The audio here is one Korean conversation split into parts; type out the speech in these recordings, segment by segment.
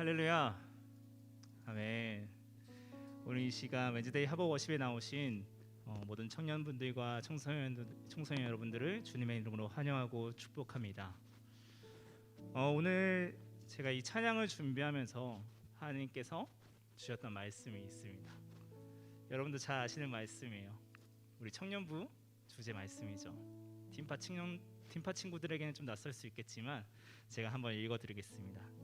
할렐루야. 아멘. 오늘 이 시간 웬즈데이 하버 워십에 나오신 모든 청년분들과 청소년 여러분들을 주님의 이름으로 환영하고 축복합니다. 오늘 제가 이 찬양을 준비하면서 하나님께서 주셨던 말씀이 있습니다. 여러분도 잘 아시는 말씀이에요. 우리 청년부 주제 말씀이죠. 팀파 친구들에게는 좀 낯설 수 있겠지만 제가 한번 읽어드리겠습니다.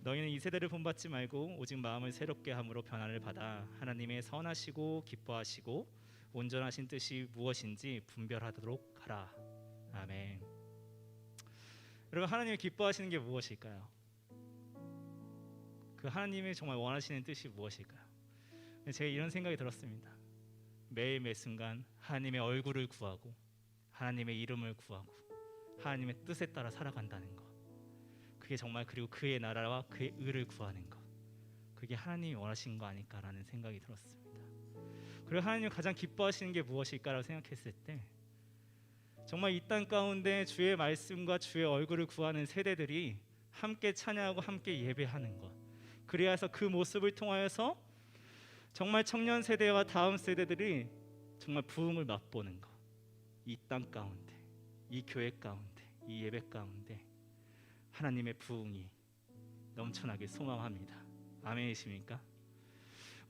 너희는 이 세대를 본받지 말고 오직 마음을 새롭게 함으로 변화를 받아 하나님의 선하시고 기뻐하시고 온전하신 뜻이 무엇인지 분별하도록 하라. 아멘. 여러분, 하나님이 기뻐하시는 게 무엇일까요? 그 하나님이 정말 원하시는 뜻이 무엇일까요? 제가 이런 생각이 들었습니다. 매일 매 순간 하나님의 얼굴을 구하고 하나님의 이름을 구하고 하나님의 뜻에 따라 살아간다는 것, 그게 정말, 그리고 그의 나라와 그의 의를 구하는 것, 그게 하나님이 원하시는 거 아닐까라는 생각이 들었습니다. 그리고 하나님이 가장 기뻐하시는 게 무엇일까라고 생각했을 때 정말 이 땅 가운데 주의 말씀과 주의 얼굴을 구하는 세대들이 함께 찬양하고 함께 예배하는 것, 그래서 그 모습을 통하여서 정말 청년 세대와 다음 세대들이 정말 부흥을 맛보는 것, 이 땅 가운데, 이 교회 가운데, 이 예배 가운데 하나님의 부흥이 넘쳐나길 소망합니다. 아멘이십니까?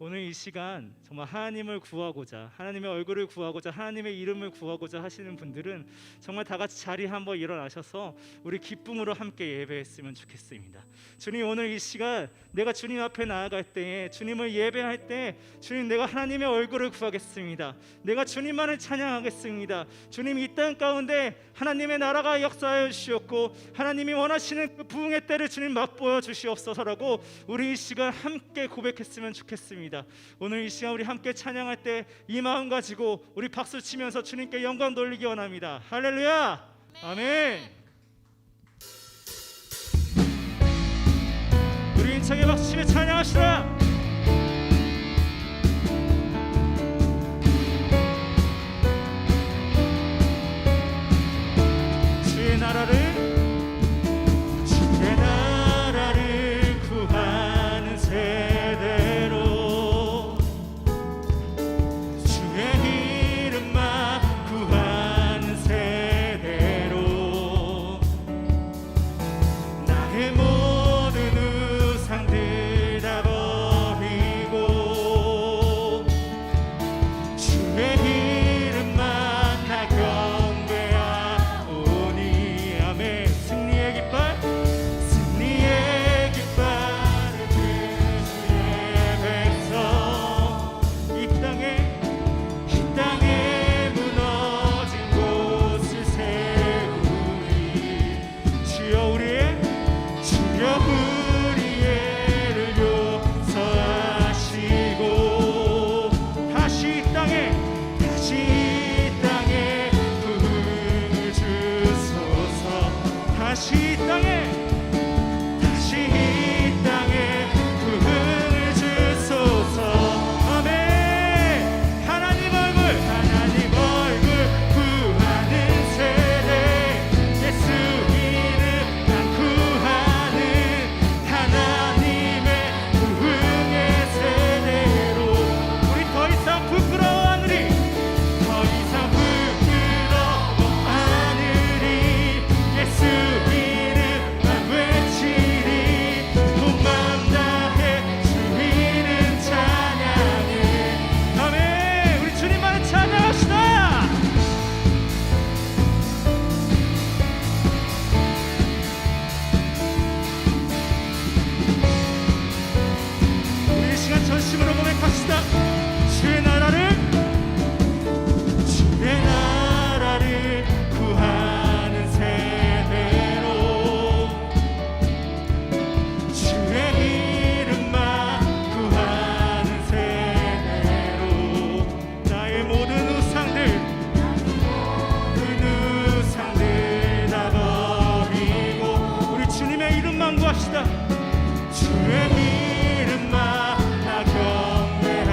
오늘 이 시간 정말 하나님을 구하고자, 하나님의 얼굴을 구하고자, 하나님의 이름을 구하고자 하시는 분들은 정말 다 같이 자리에 한번 일어나셔서 우리 기쁨으로 함께 예배했으면 좋겠습니다. 주님, 오늘 이 시간 내가 주님 앞에 나아갈 때에, 주님을 예배할 때 주님, 내가 하나님의 얼굴을 구하겠습니다. 내가 주님만을 찬양하겠습니다. 주님, 이 땅 가운데 하나님의 나라가 역사하여 주시옵고 하나님이 원하시는 그 부흥의 때를 주님 맛보여 주시옵소서라고 우리 이 시간 함께 고백했으면 좋겠습니다. 오늘 이 시간 우리 함께 찬양할 때 이 마음 가지고 우리 박수 치면서 주님께 영광 돌리기 원합니다. 할렐루야. 아멘. 우리 힘차게 박수 치며 찬양합시다. 주의 나라를 구하는 세대로, 주의 이름만 구하는 세대로 나의 모든 우상들 다 버리고 주의 이름만 나 경배하오니. 아멘. 승리의 깃발, 승리의 깃발을 들 주의 백성, 이 땅에 무너진 곳을 세우리. 주여 우리의 를 용서하시고 다시 이 땅에 부흥을 주소서. 다시 이 땅에 부흥을 주소서. 아멘. 하나님 얼굴 구하는 세대, 예수 이름만 구하는 하나님의 부흥의 세대로 우리 더 이상 부끄러워 하늘이 예수 이름만 외치리. 온 마음 다해 주 이름 찬양해. 아멘. 우리 주님만을 찬양합시다. 우리 이 시간 전심으로 고백합시다. 주의 나라를 구하는 세대로, 주의 이름만 구하는 세대로 나의 모든 우상들 다 버리고 우리 주님의 이름만 구합시다. 주의 이름만 나 경배하오니.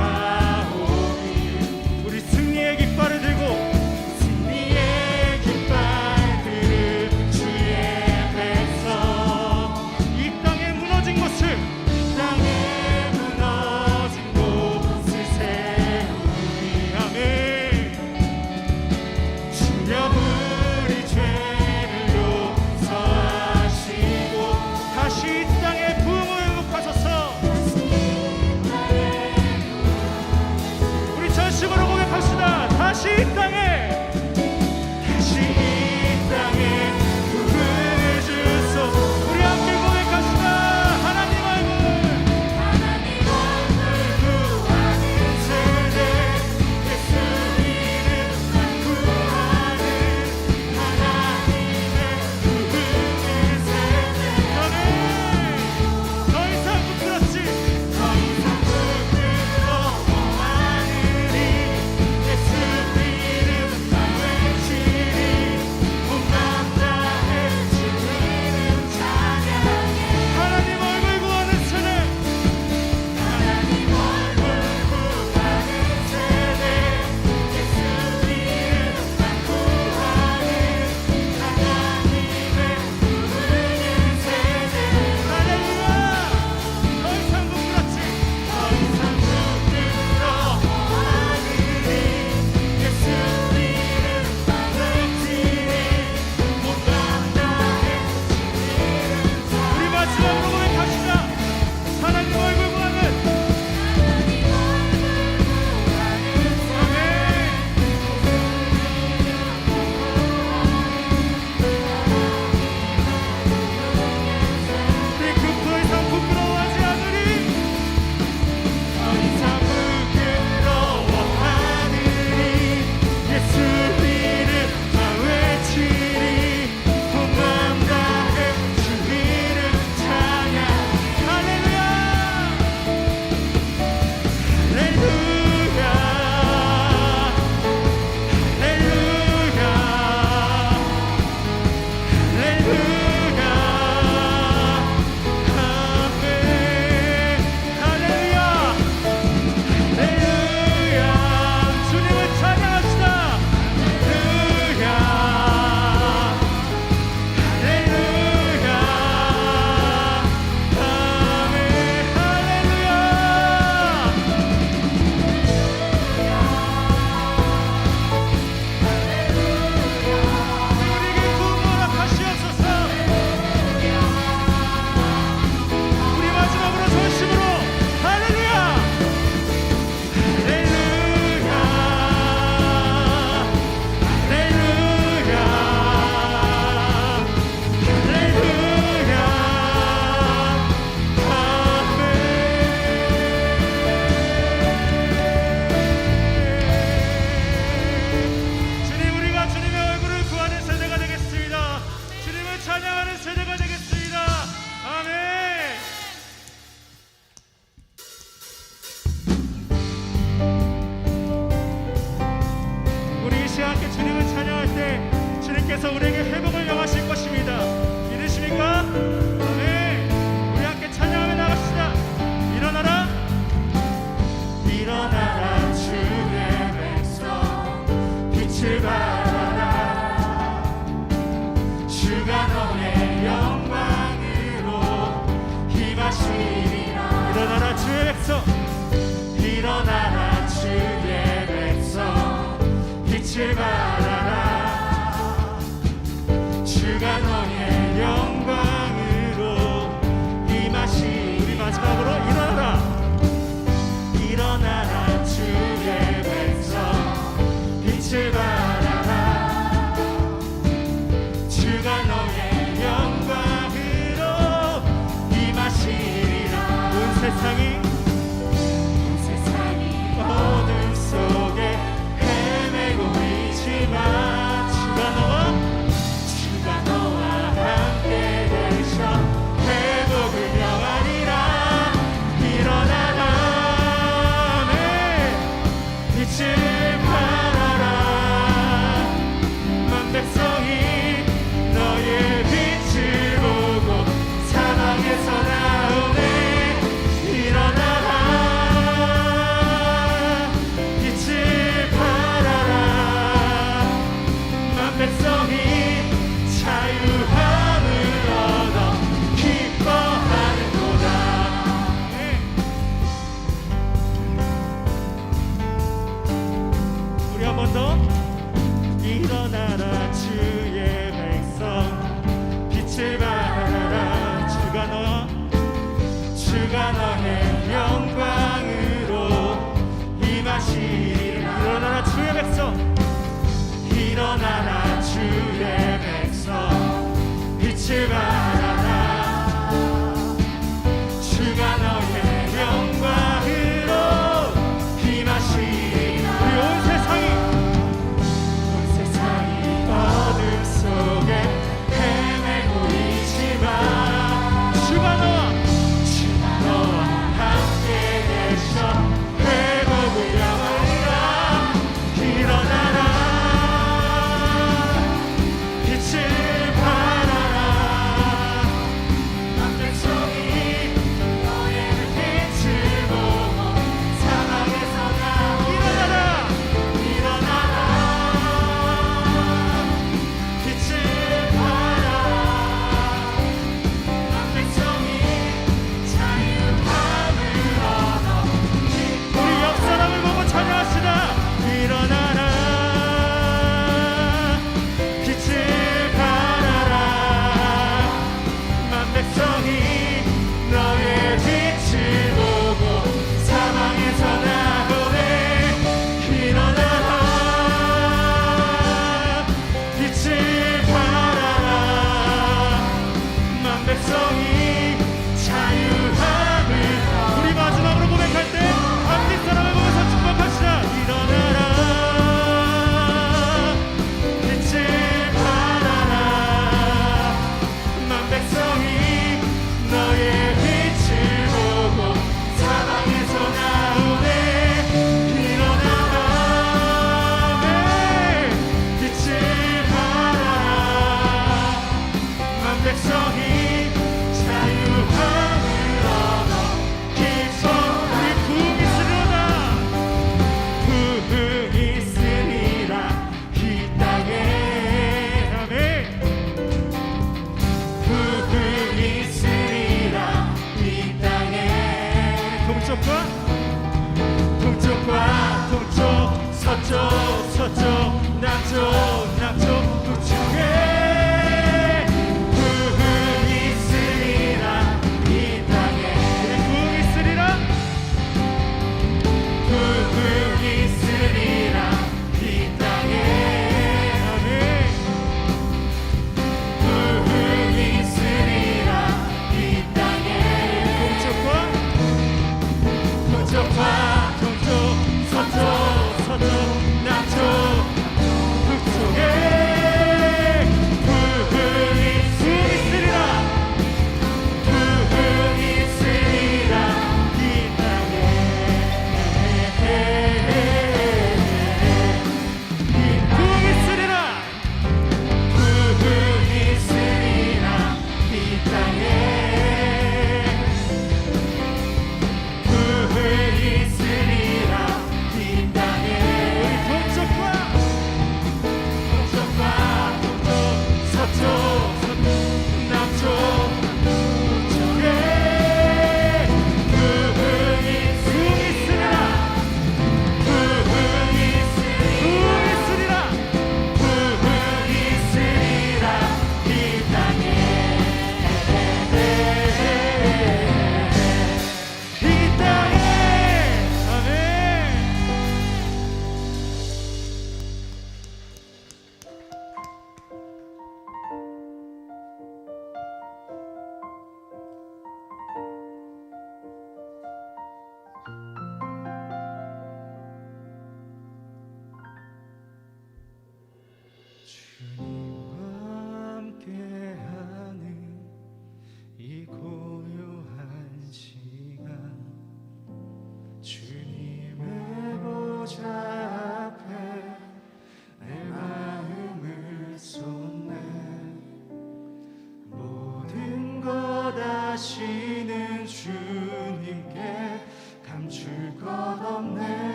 하시는 주님께 감출 것 없네.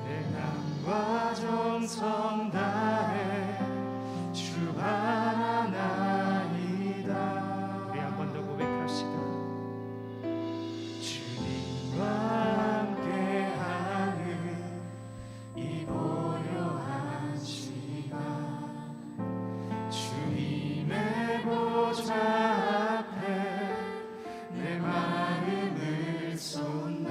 내 맘과 정성 다해 주 바라나이다. 우리 한 번 더 고백합시다. 주님과 함께하는 이 고요한 시간, 주님의 보좌 내 마음을 쏟네.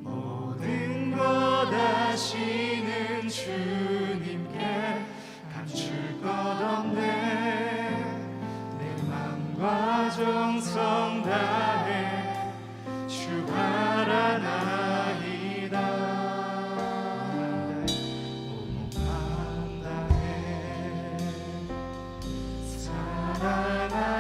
모든 것 아시는 주님께 감출 것 없네. 내 맘과 정성 다해 주 바라나이다. 온맘 다해 사랑합니다.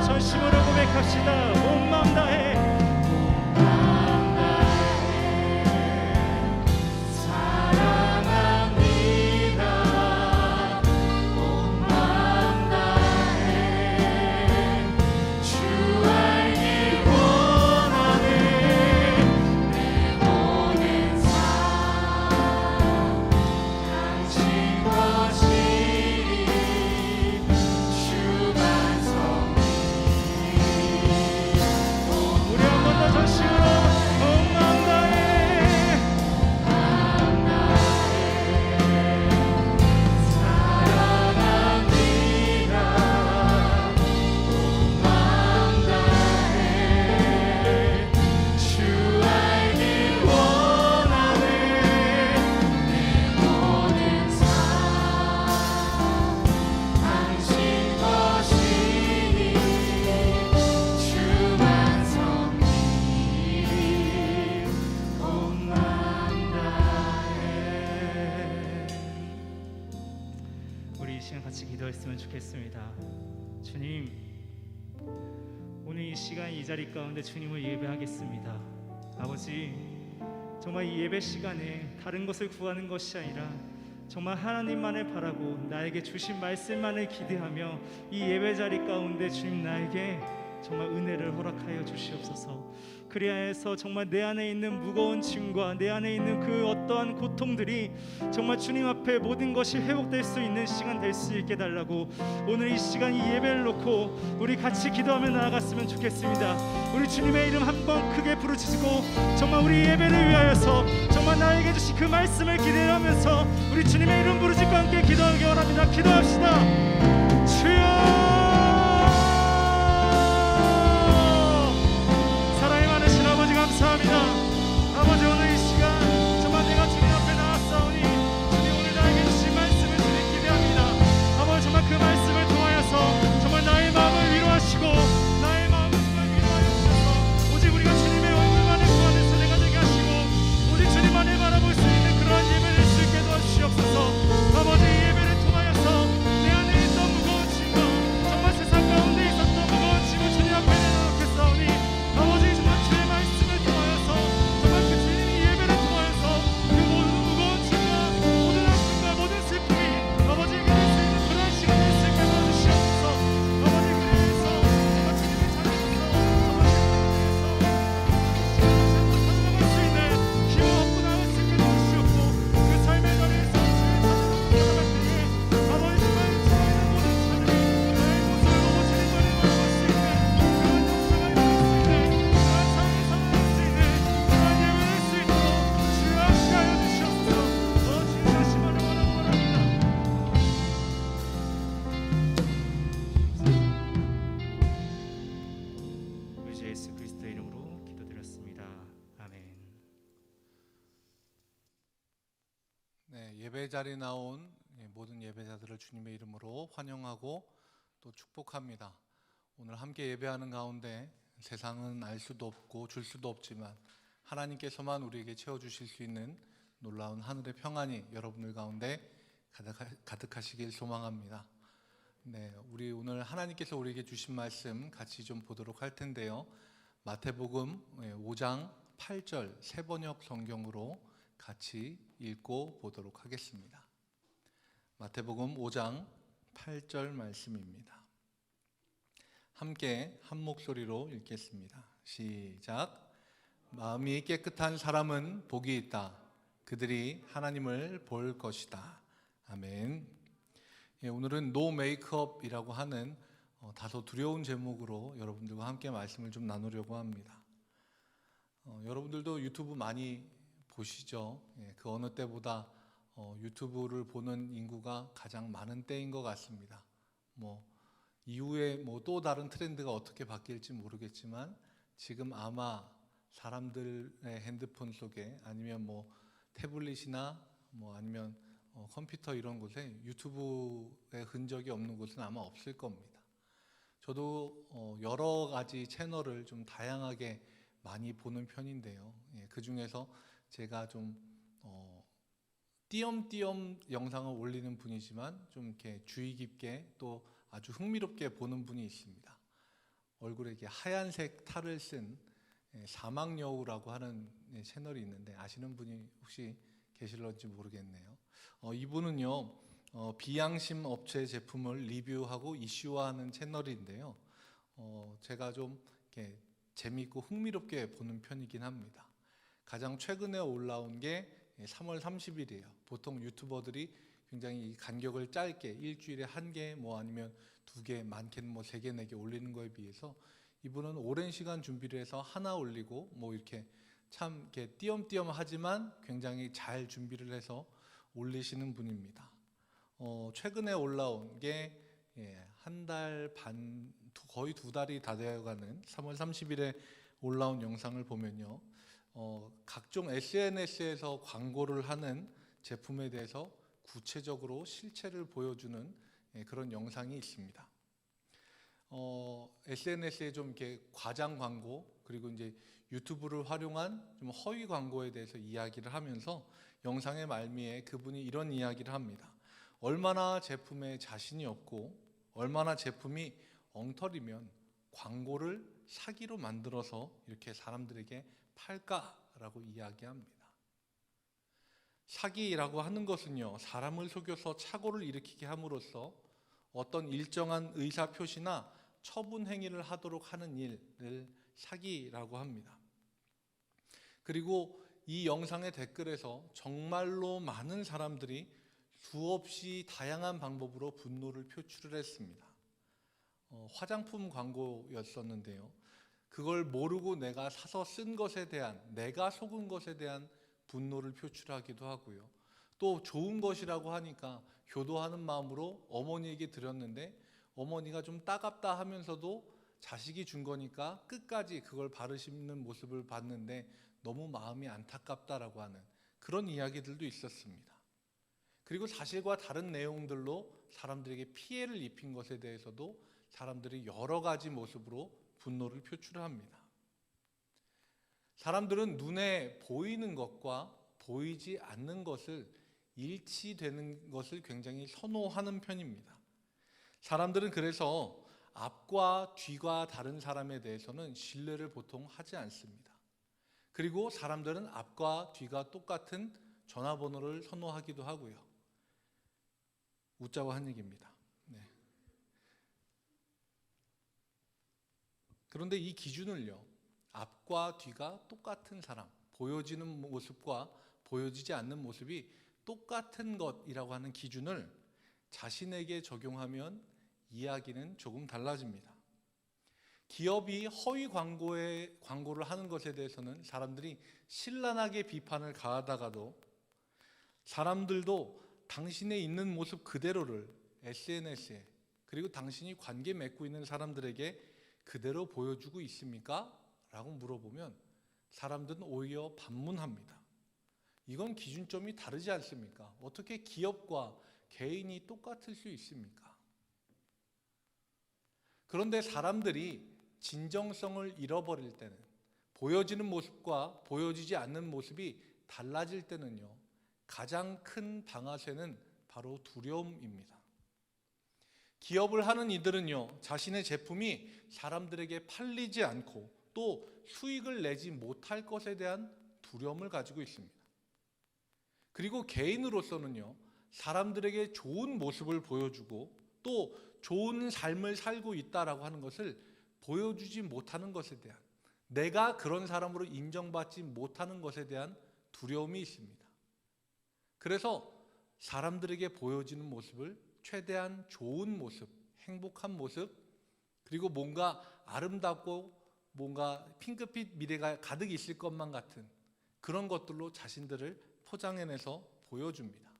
전심으로 고백합시다. 온 마음 다해 사랑합니다. 온 마음 다해 주 알길 원하네. 기도드리겠습니다. 주님, 오늘 이 시간 이 자리 가운데 주님을 예배하겠습니다. 아버지, 정말 이 예배 시간에 다른 것을 구하는 것이 아니라 정말 하나님만을 바라고 나에게 주신 말씀만을 기대하며 이 예배 자리 가운데 주님 나에게 정말 은혜를 허락하여 주시옵소서. 그리하여서 정말 내 안에 있는 무거운 짐과 내 안에 있는 그 어떠한 고통들이 정말 주님 앞에 모든 것이 회복될 수 있는 시간 될 수 있게 달라고 오늘 이 시간 이 예배를 놓고 우리 같이 기도하며 나아갔으면 좋겠습니다. 우리 주님의 이름 한번 크게 부르짖고 정말 우리 예배를 위하여서 정말 나에게 주신 그 말씀을 기대하면서 우리 주님의 이름 부르짖고 함께 기도하기 원합니다. 기도합시다. 주여, 감사합니다. 아버지, 오늘 이 시간 정말 내가 주님 앞에 나왔사오니 주님 오늘 나에게 주신 말씀을 주님 기대합니다. 아버지, 정말 그 말씀을 통하여서 정말 나의 마음을 위로하시고 나의 마음을 정말 위로하여 주셔서 오직 우리가 주님의 얼굴만을 구하는 소리가 되게 하시고 오직 주님만을 바라볼 수 있는 그러한 예배를 줄 수 있게 도와주시옵소서. 아버지, 이 예배를 통하여서 내 안에 있던 무거운 짐과 정말 세상 가운데 있었던 무거운 짐을 주님 앞에 내놓겠사오니 아버지, 정말 주의 말씀을 통하여서 정말 그 주님이 예배를 통하여서 그 모든 무거운 짐과 모든 아픔과 모든 슬픔이 아버지에게 될 수 있는 그런 시간 될 수 있게 도와주시옵소서. 아버지, 그래서 정말 주님의 자리에서 정말 살아갈 수 있는 힘을 얻고 나갈 수 있게 도와주시옵고 그 삶의 자리에서 주의 자리로 돌아갈 때에 아버지 정말 주님의 모든 삶이 나의 모습을 보고 주님만을 바라볼 수 있는 그런 역사가 일어날 수 있는 그런 삶을 살아갈 수 있는 그런 예배를 할 수 있도록 주여 함께하여 주시옵소서. 주님 다시 말을 원합니다. 우리 주 예수 그리스도의 이름으로 기도드렸습니다. 아멘. 네, 예배 자리에 나온 모든 예배자들을 주님의 이름으로 환영하고 또 축복합니다. 오늘 함께 예배하는 가운데 세상은 알 수도 없고 줄 수도 없지만 하나님께서만 우리에게 채워주실 수 있는 놀라운 하늘의 평안이 여러분들 가운데 가득하시길 소망합니다. 네, 우리 오늘 하나님께서 우리에게 주신 말씀 같이 좀 보도록 할 텐데요. 마태복음 5장 8절 새번역 성경으로 같이 읽고 보도록 하겠습니다. 마태복음 5장 8절 말씀입니다. 함께 한 목소리로 읽겠습니다. 시작. 마음이 깨끗한 사람은 복이 있다. 그들이 하나님을 볼 것이다. 아멘. 오늘은 No Makeup이라고 하는 다소 두려운 제목으로 여러분들과 함께 말씀을 좀 나누려고 합니다. 여러분들도 유튜브 많이 보시죠? 그 어느 때보다 유튜브를 보는 인구가 가장 많은 때인 것 같습니다. 이후에 또 다른 트렌드가 어떻게 바뀔지 모르겠지만 지금 아마 사람들의 핸드폰 속에 아니면 태블릿이나 아니면 컴퓨터 이런 곳에 유튜브의 흔적이 없는 곳은 아마 없을 겁니다. 저도 여러 가지 채널을 좀 다양하게 많이 보는 편인데요. 그 중에서 제가 좀 띄엄띄엄 영상을 올리는 분이지만 좀 이렇게 주의 깊게 또 아주 흥미롭게 보는 분이 있습니다. 얼굴에 이렇게 하얀색 탈을 쓴 사막여우라고 하는 채널이 있는데 아시는 분이 혹시 계실런지 모르겠네요. 이분은요 비양심 업체 제품을 리뷰하고 이슈화하는 채널인데요. 제가 좀 이렇게 재미있고 흥미롭게 보는 편이긴 합니다. 가장 최근에 올라온 게 3월 30일이에요. 보통 유튜버들이 굉장히 이 간격을 짧게 일주일에 한 개 아니면 두 개, 많게는 세 개, 네 개 올리는 거에 비해서 이분은 오랜 시간 준비를 해서 하나 올리고 이렇게 참 이렇게 띄엄띄엄 하지만 굉장히 잘 준비를 해서 올리시는 분입니다. 최근에 올라온 게 한 달 반, 거의 두 달이 다 되어가는 3월 30일에 올라온 영상을 보면요. 각종 SNS에서 광고를 하는 제품에 대해서 구체적으로 실체를 보여주는 그런 영상이 있습니다. SNS에 좀 이렇게 과장 광고 그리고 이제 유튜브를 활용한 좀 허위 광고에 대해서 이야기를 하면서 영상의 말미에 그분이 이런 이야기를 합니다. 얼마나 제품에 자신이 없고 얼마나 제품이 엉터리면 광고를 사기로 만들어서 이렇게 사람들에게 팔까라고 이야기합니다. 사기라고 하는 것은요, 사람을 속여서 착오를 일으키게 함으로써 어떤 일정한 의사표시나 처분 행위를 하도록 하는 일을 사기라고 합니다. 그리고 이 영상의 댓글에서 정말로 많은 사람들이 수없이 다양한 방법으로 분노를 표출을 했습니다. 화장품 광고였었는데요. 그걸 모르고 내가 사서 쓴 것에 대한, 내가 속은 것에 대한 분노를 표출하기도 하고요. 또 좋은 것이라고 하니까 효도하는 마음으로 어머니에게 드렸는데 어머니가 좀 따갑다 하면서도 자식이 준 거니까 끝까지 그걸 바르시는 모습을 봤는데 너무 마음이 안타깝다라고 하는 그런 이야기들도 있었습니다. 그리고 사실과 다른 내용들로 사람들에게 피해를 입힌 것에 대해서도 사람들이 여러 가지 모습으로 분노를 표출합니다. 사람들은 눈에 보이는 것과 보이지 않는 것을 일치되는 것을 굉장히 선호하는 편입니다. 사람들은 그래서 앞과 뒤가 다른 사람에 대해서는 신뢰를 보통 하지 않습니다. 그리고 사람들은 앞과 뒤가 똑같은 전화번호를 선호하기도 하고요. 웃자고 한 얘기입니다. 네. 그런데 이 기준을요, 앞과 뒤가 똑같은 사람, 보여지는 모습과 보여지지 않는 모습이 똑같은 것이라고 하는 기준을 자신에게 적용하면 이야기는 조금 달라집니다. 기업이 허위 광고를 하는 것에 대해서는 사람들이 신랄하게 비판을 가하다가도 사람들도 당신의 있는 모습 그대로를 SNS에 그리고 당신이 관계 맺고 있는 사람들에게 그대로 보여주고 있습니까? 라고 물어보면 사람들은 오히려 반문합니다. 이건 기준점이 다르지 않습니까? 어떻게 기업과 개인이 똑같을 수 있습니까? 그런데 사람들이 진정성을 잃어버릴 때는, 보여지는 모습과 보여지지 않는 모습이 달라질 때는요, 가장 큰 방아쇠는 바로 두려움입니다. 기업을 하는 이들은요, 자신의 제품이 사람들에게 팔리지 않고 또 수익을 내지 못할 것에 대한 두려움을 가지고 있습니다. 그리고 개인으로서는요, 사람들에게 좋은 모습을 보여주고 또 좋은 삶을 살고 있다라고 하는 것을 보여주지 못하는 것에 대한, 내가 그런 사람으로 인정받지 못하는 것에 대한 두려움이 있습니다. 그래서 사람들에게 보여지는 모습을 최대한 좋은 모습, 행복한 모습, 그리고 뭔가 아름답고 뭔가 핑크빛 미래가 가득 있을 것만 같은 그런 것들로 자신들을 포장해내서 보여줍니다.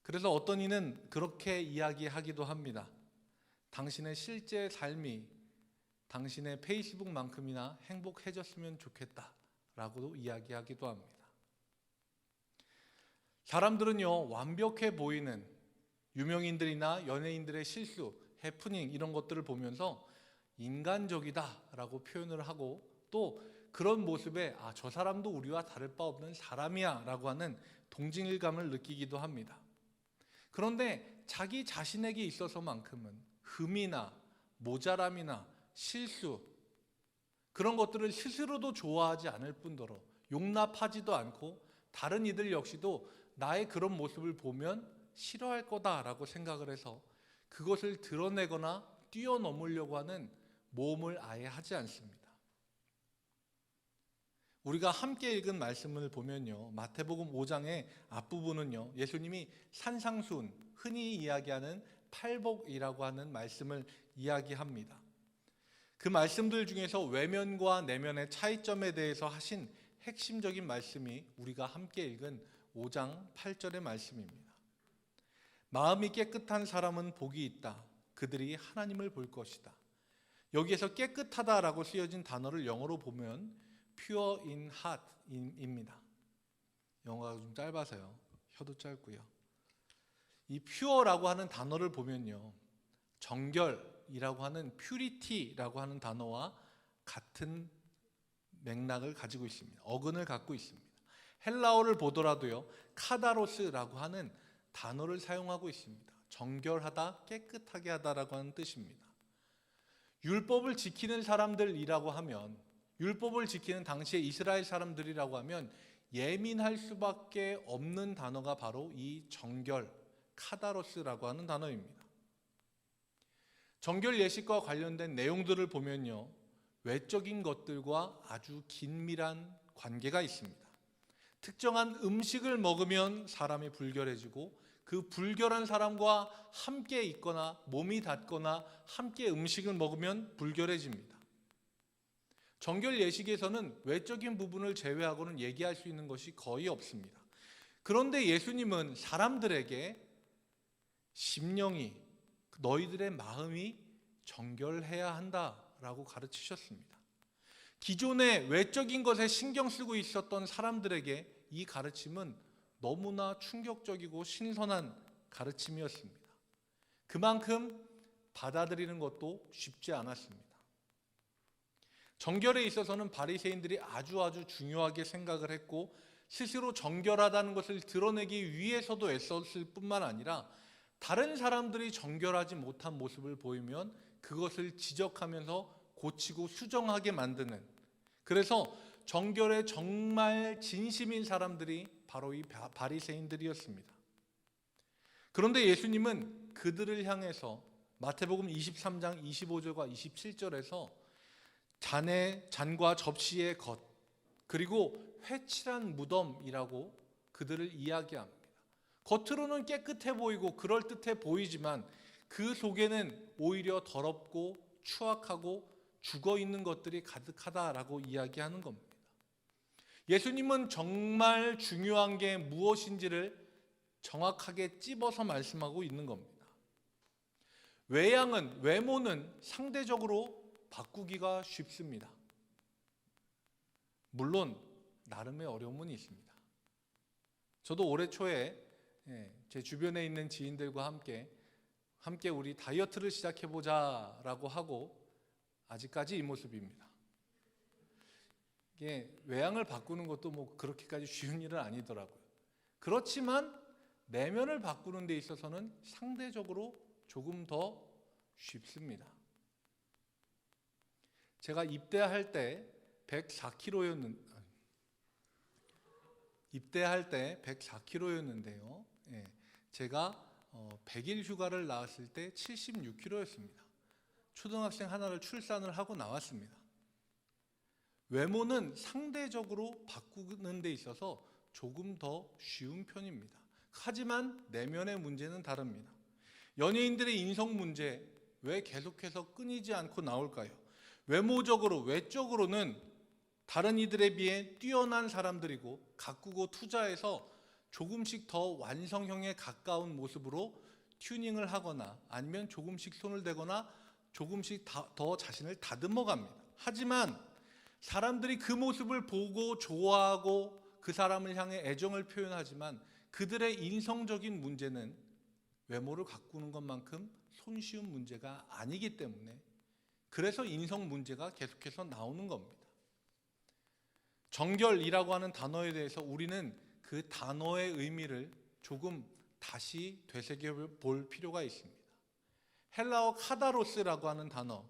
그래서 어떤 이는 그렇게 이야기하기도 합니다. 당신의 실제 삶이 당신의 페이스북만큼이나 행복해졌으면 좋겠다라고도 이야기하기도 합니다. 사람들은요, 완벽해 보이는 유명인들이나 연예인들의 실수, 해프닝 이런 것들을 보면서 인간적이다라고 표현을 하고 또 그런 모습에 저 사람도 우리와 다를 바 없는 사람이야 라고 하는 동질감을 느끼기도 합니다. 그런데 자기 자신에게 있어서만큼은 흠이나 모자람이나 실수, 그런 것들을 스스로도 좋아하지 않을 뿐더러 용납하지도 않고 다른 이들 역시도 나의 그런 모습을 보면 싫어할 거다라고 생각을 해서 그것을 드러내거나 뛰어넘으려고 하는 모험을 아예 하지 않습니다. 우리가 함께 읽은 말씀을 보면요, 마태복음 5장의 앞부분은요, 예수님이 산상수훈, 흔히 이야기하는 팔복이라고 하는 말씀을 이야기합니다. 그 말씀들 중에서 외면과 내면의 차이점에 대해서 하신 핵심적인 말씀이 우리가 함께 읽은 5장 8절의 말씀입니다. 마음이 깨끗한 사람은 복이 있다. 그들이 하나님을 볼 것이다. 여기에서 깨끗하다라고 쓰여진 단어를 영어로 보면 pure in heart입니다. 영어가 좀 짧아서요. 혀도 짧고요. 이 pure라고 하는 단어를 보면요, 정결이라고 하는 purity라고 하는 단어와 같은 맥락을 가지고 있습니다. 어근을 갖고 있습니다. 헬라어를 보더라도요, 카다로스라고 하는 단어를 사용하고 있습니다. 정결하다, 깨끗하게 하다라고 하는 뜻입니다. 율법을 지키는 사람들이라고 하면, 율법을 지키는 당시의 이스라엘 사람들이라고 하면 예민할 수밖에 없는 단어가 바로 이 정결, 카다로스라고 하는 단어입니다. 정결 예식과 관련된 내용들을 보면요, 외적인 것들과 아주 긴밀한 관계가 있습니다. 특정한 음식을 먹으면 사람이 불결해지고 그 불결한 사람과 함께 있거나 몸이 닿거나 함께 음식을 먹으면 불결해집니다. 정결 예식에서는 외적인 부분을 제외하고는 얘기할 수 있는 것이 거의 없습니다. 그런데 예수님은 사람들에게 심령이, 너희들의 마음이 정결해야 한다라고 가르치셨습니다. 기존의 외적인 것에 신경 쓰고 있었던 사람들에게 이 가르침은 너무나 충격적이고 신선한 가르침이었습니다. 그만큼 받아들이는 것도 쉽지 않았습니다. 정결에 있어서는 바리새인들이 아주 중요하게 생각을 했고 스스로 정결하다는 것을 드러내기 위해서도 애썼을 뿐만 아니라 다른 사람들이 정결하지 못한 모습을 보이면 그것을 지적하면서 고치고 수정하게 만드는, 그래서 정결에 정말 진심인 사람들이 바로 이 바리새인들이었습니다. 그런데 예수님은 그들을 향해서 마태복음 23장 25절과 27절에서 잔과 접시의 것, 그리고 회칠한 무덤이라고 그들을 이야기합니다. 겉으로는 깨끗해 보이고 그럴듯해 보이지만 그 속에는 오히려 더럽고 추악하고 죽어있는 것들이 가득하다라고 이야기하는 겁니다. 예수님은 정말 중요한 게 무엇인지를 정확하게 찝어서 말씀하고 있는 겁니다. 외모는 상대적으로 바꾸기가 쉽습니다. 물론 나름의 어려움은 있습니다. 저도 올해 초에 제 주변에 있는 지인들과 함께 우리 다이어트를 시작해보자라고 하고 아직까지 이 모습입니다. 이게 외양을 바꾸는 것도 뭐 그렇게까지 쉬운 일은 아니더라고요. 그렇지만 내면을 바꾸는 데 있어서는 상대적으로 조금 더 쉽습니다. 제가 입대할 때 104kg였는데요. 제가 100일 휴가를 나왔을 때 76kg였습니다. 초등학생 하나를 출산을 하고 나왔습니다. 외모는 상대적으로 바꾸는 데 있어서 조금 더 쉬운 편입니다. 하지만 내면의 문제는 다릅니다. 연예인들의 인성 문제 왜 계속해서 끊이지 않고 나올까요? 외적으로는 다른 이들에 비해 뛰어난 사람들이고 가꾸고 투자해서 조금씩 더 완성형에 가까운 모습으로 튜닝을 하거나 아니면 조금씩 손을 대거나 조금씩 더 자신을 다듬어 갑니다. 하지만 사람들이 그 모습을 보고 좋아하고 그 사람을 향해 애정을 표현하지만 그들의 인성적인 문제는 외모를 가꾸는 것만큼 손쉬운 문제가 아니기 때문에 그래서 인성 문제가 계속해서 나오는 겁니다. 정결이라고 하는 단어에 대해서 우리는 그 단어의 의미를 조금 다시 되새겨 볼 필요가 있습니다. 헬라어 카다로스라고 하는 단어,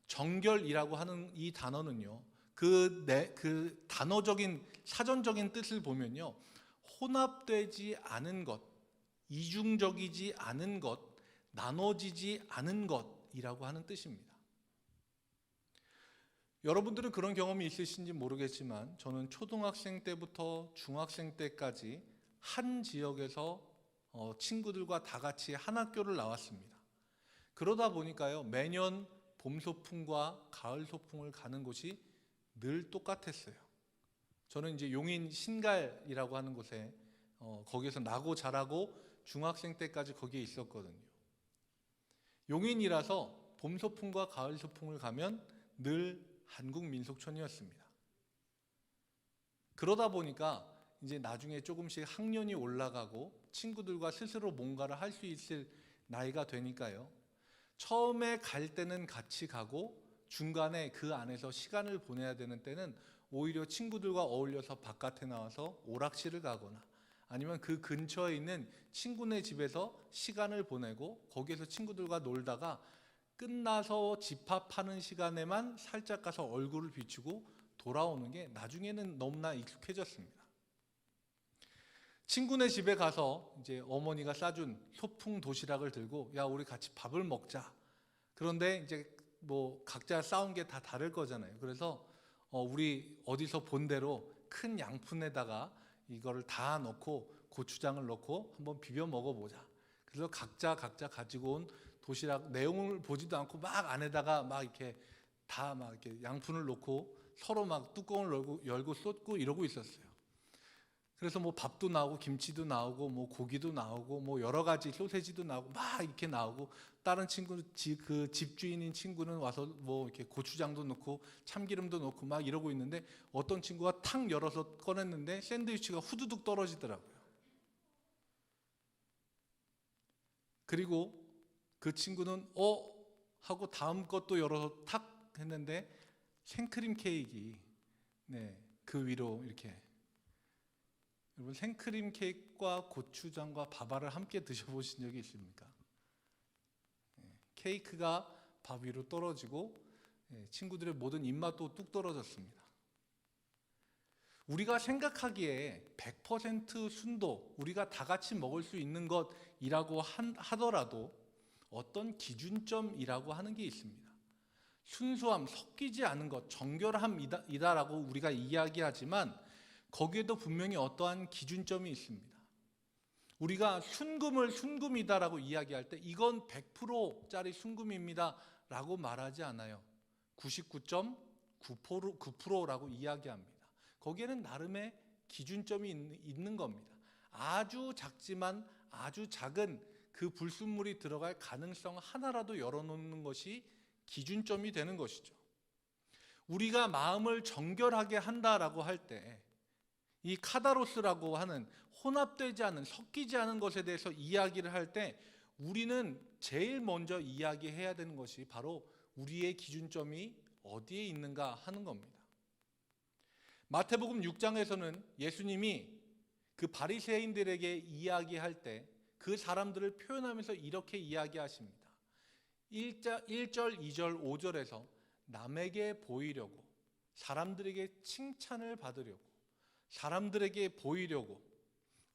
정결이라고 하는 이 단어는요, 그 단어적인 사전적인 뜻을 보면요, 혼합되지 않은 것, 이중적이지 않은 것, 나눠지지 않은 것이라고 하는 뜻입니다. 여러분들은 그런 경험이 있으신지 모르겠지만 저는 초등학생 때부터 중학생 때까지 한 지역에서 친구들과 다 같이 한 학교를 나왔습니다. 그러다 보니까요, 매년 봄 소풍과 가을 소풍을 가는 곳이 늘 똑같았어요. 저는 이제 용인 신갈이라고 하는 곳에 거기서 나고 자라고 중학생 때까지 거기에 있었거든요. 용인이라서 봄 소풍과 가을 소풍을 가면 늘 한국민속촌이었습니다. 그러다 보니까 이제 나중에 조금씩 학년이 올라가고 친구들과 스스로 뭔가를 할 수 있을 나이가 되니까요, 처음에 갈 때는 같이 가고 중간에 그 안에서 시간을 보내야 되는 때는 오히려 친구들과 어울려서 바깥에 나와서 오락실을 가거나 아니면 그 근처에 있는 친구네 집에서 시간을 보내고 거기에서 친구들과 놀다가 끝나서 집합하는 시간에만 살짝 가서 얼굴을 비추고 돌아오는 게 나중에는 너무나 익숙해졌습니다. 친구네 집에 가서 이제 어머니가 싸준 소풍 도시락을 들고 야 우리 같이 밥을 먹자. 그런데 이제 뭐 각자 싸운 게 다 다를 거잖아요. 그래서 우리 어디서 본 대로 큰 양푼에다가 이거를 다 넣고 고추장을 넣고 한번 비벼 먹어보자. 그래서 각자 가지고 온 도시락 내용을 보지도 않고 막 안에다가 막 이렇게 다 막 이렇게 양푼을 넣고 서로 막 뚜껑을 열고 쏟고 이러고 있었어요. 그래서 뭐 밥도 나오고 김치도 나오고 뭐 고기도 나오고 뭐 여러 가지 소세지도 나오고 막 이렇게 나오고 다른 친구 그 집주인인 친구는 와서 뭐 이렇게 고추장도 넣고 참기름도 넣고 막 이러고 있는데 어떤 친구가 탁 열어서 꺼냈는데 샌드위치가 후두둑 떨어지더라고요. 그리고 그 친구는 하고 다음 것도 열어서 탁 했는데 생크림 케이크 그 위로 이렇게 여러분 생크림 케이크와 고추장과 밥알을 함께 드셔보신 적이 있습니까? 케이크가 밥 위로 떨어지고 친구들의 모든 입맛도 뚝 떨어졌습니다. 우리가 생각하기에 100% 순도 우리가 다 같이 먹을 수 있는 것이라고 하더라도 어떤 기준점이라고 하는 게 있습니다. 순수함, 섞이지 않은 것, 정결함이다라고 우리가 이야기하지만 거기에도 분명히 어떠한 기준점이 있습니다. 우리가 순금을 순금이다라고 이야기할 때 이건 100%짜리 순금입니다라고 말하지 않아요. 99.9%라고 이야기합니다. 거기에는 나름의 기준점이 있는 겁니다. 아주 작지만 아주 작은 그 불순물이 들어갈 가능성 하나라도 열어놓는 것이 기준점이 되는 것이죠. 우리가 마음을 정결하게 한다라고 할 때 이 카다로스라고 하는 혼합되지 않은 섞이지 않은 것에 대해서 이야기를 할 때 우리는 제일 먼저 이야기해야 되는 것이 바로 우리의 기준점이 어디에 있는가 하는 겁니다. 마태복음 6장에서는 예수님이 그 바리새인들에게 이야기할 때 그 사람들을 표현하면서 이렇게 이야기하십니다. 1절, 2절, 5절에서 남에게 보이려고 사람들에게 칭찬을 받으려고 사람들에게 보이려고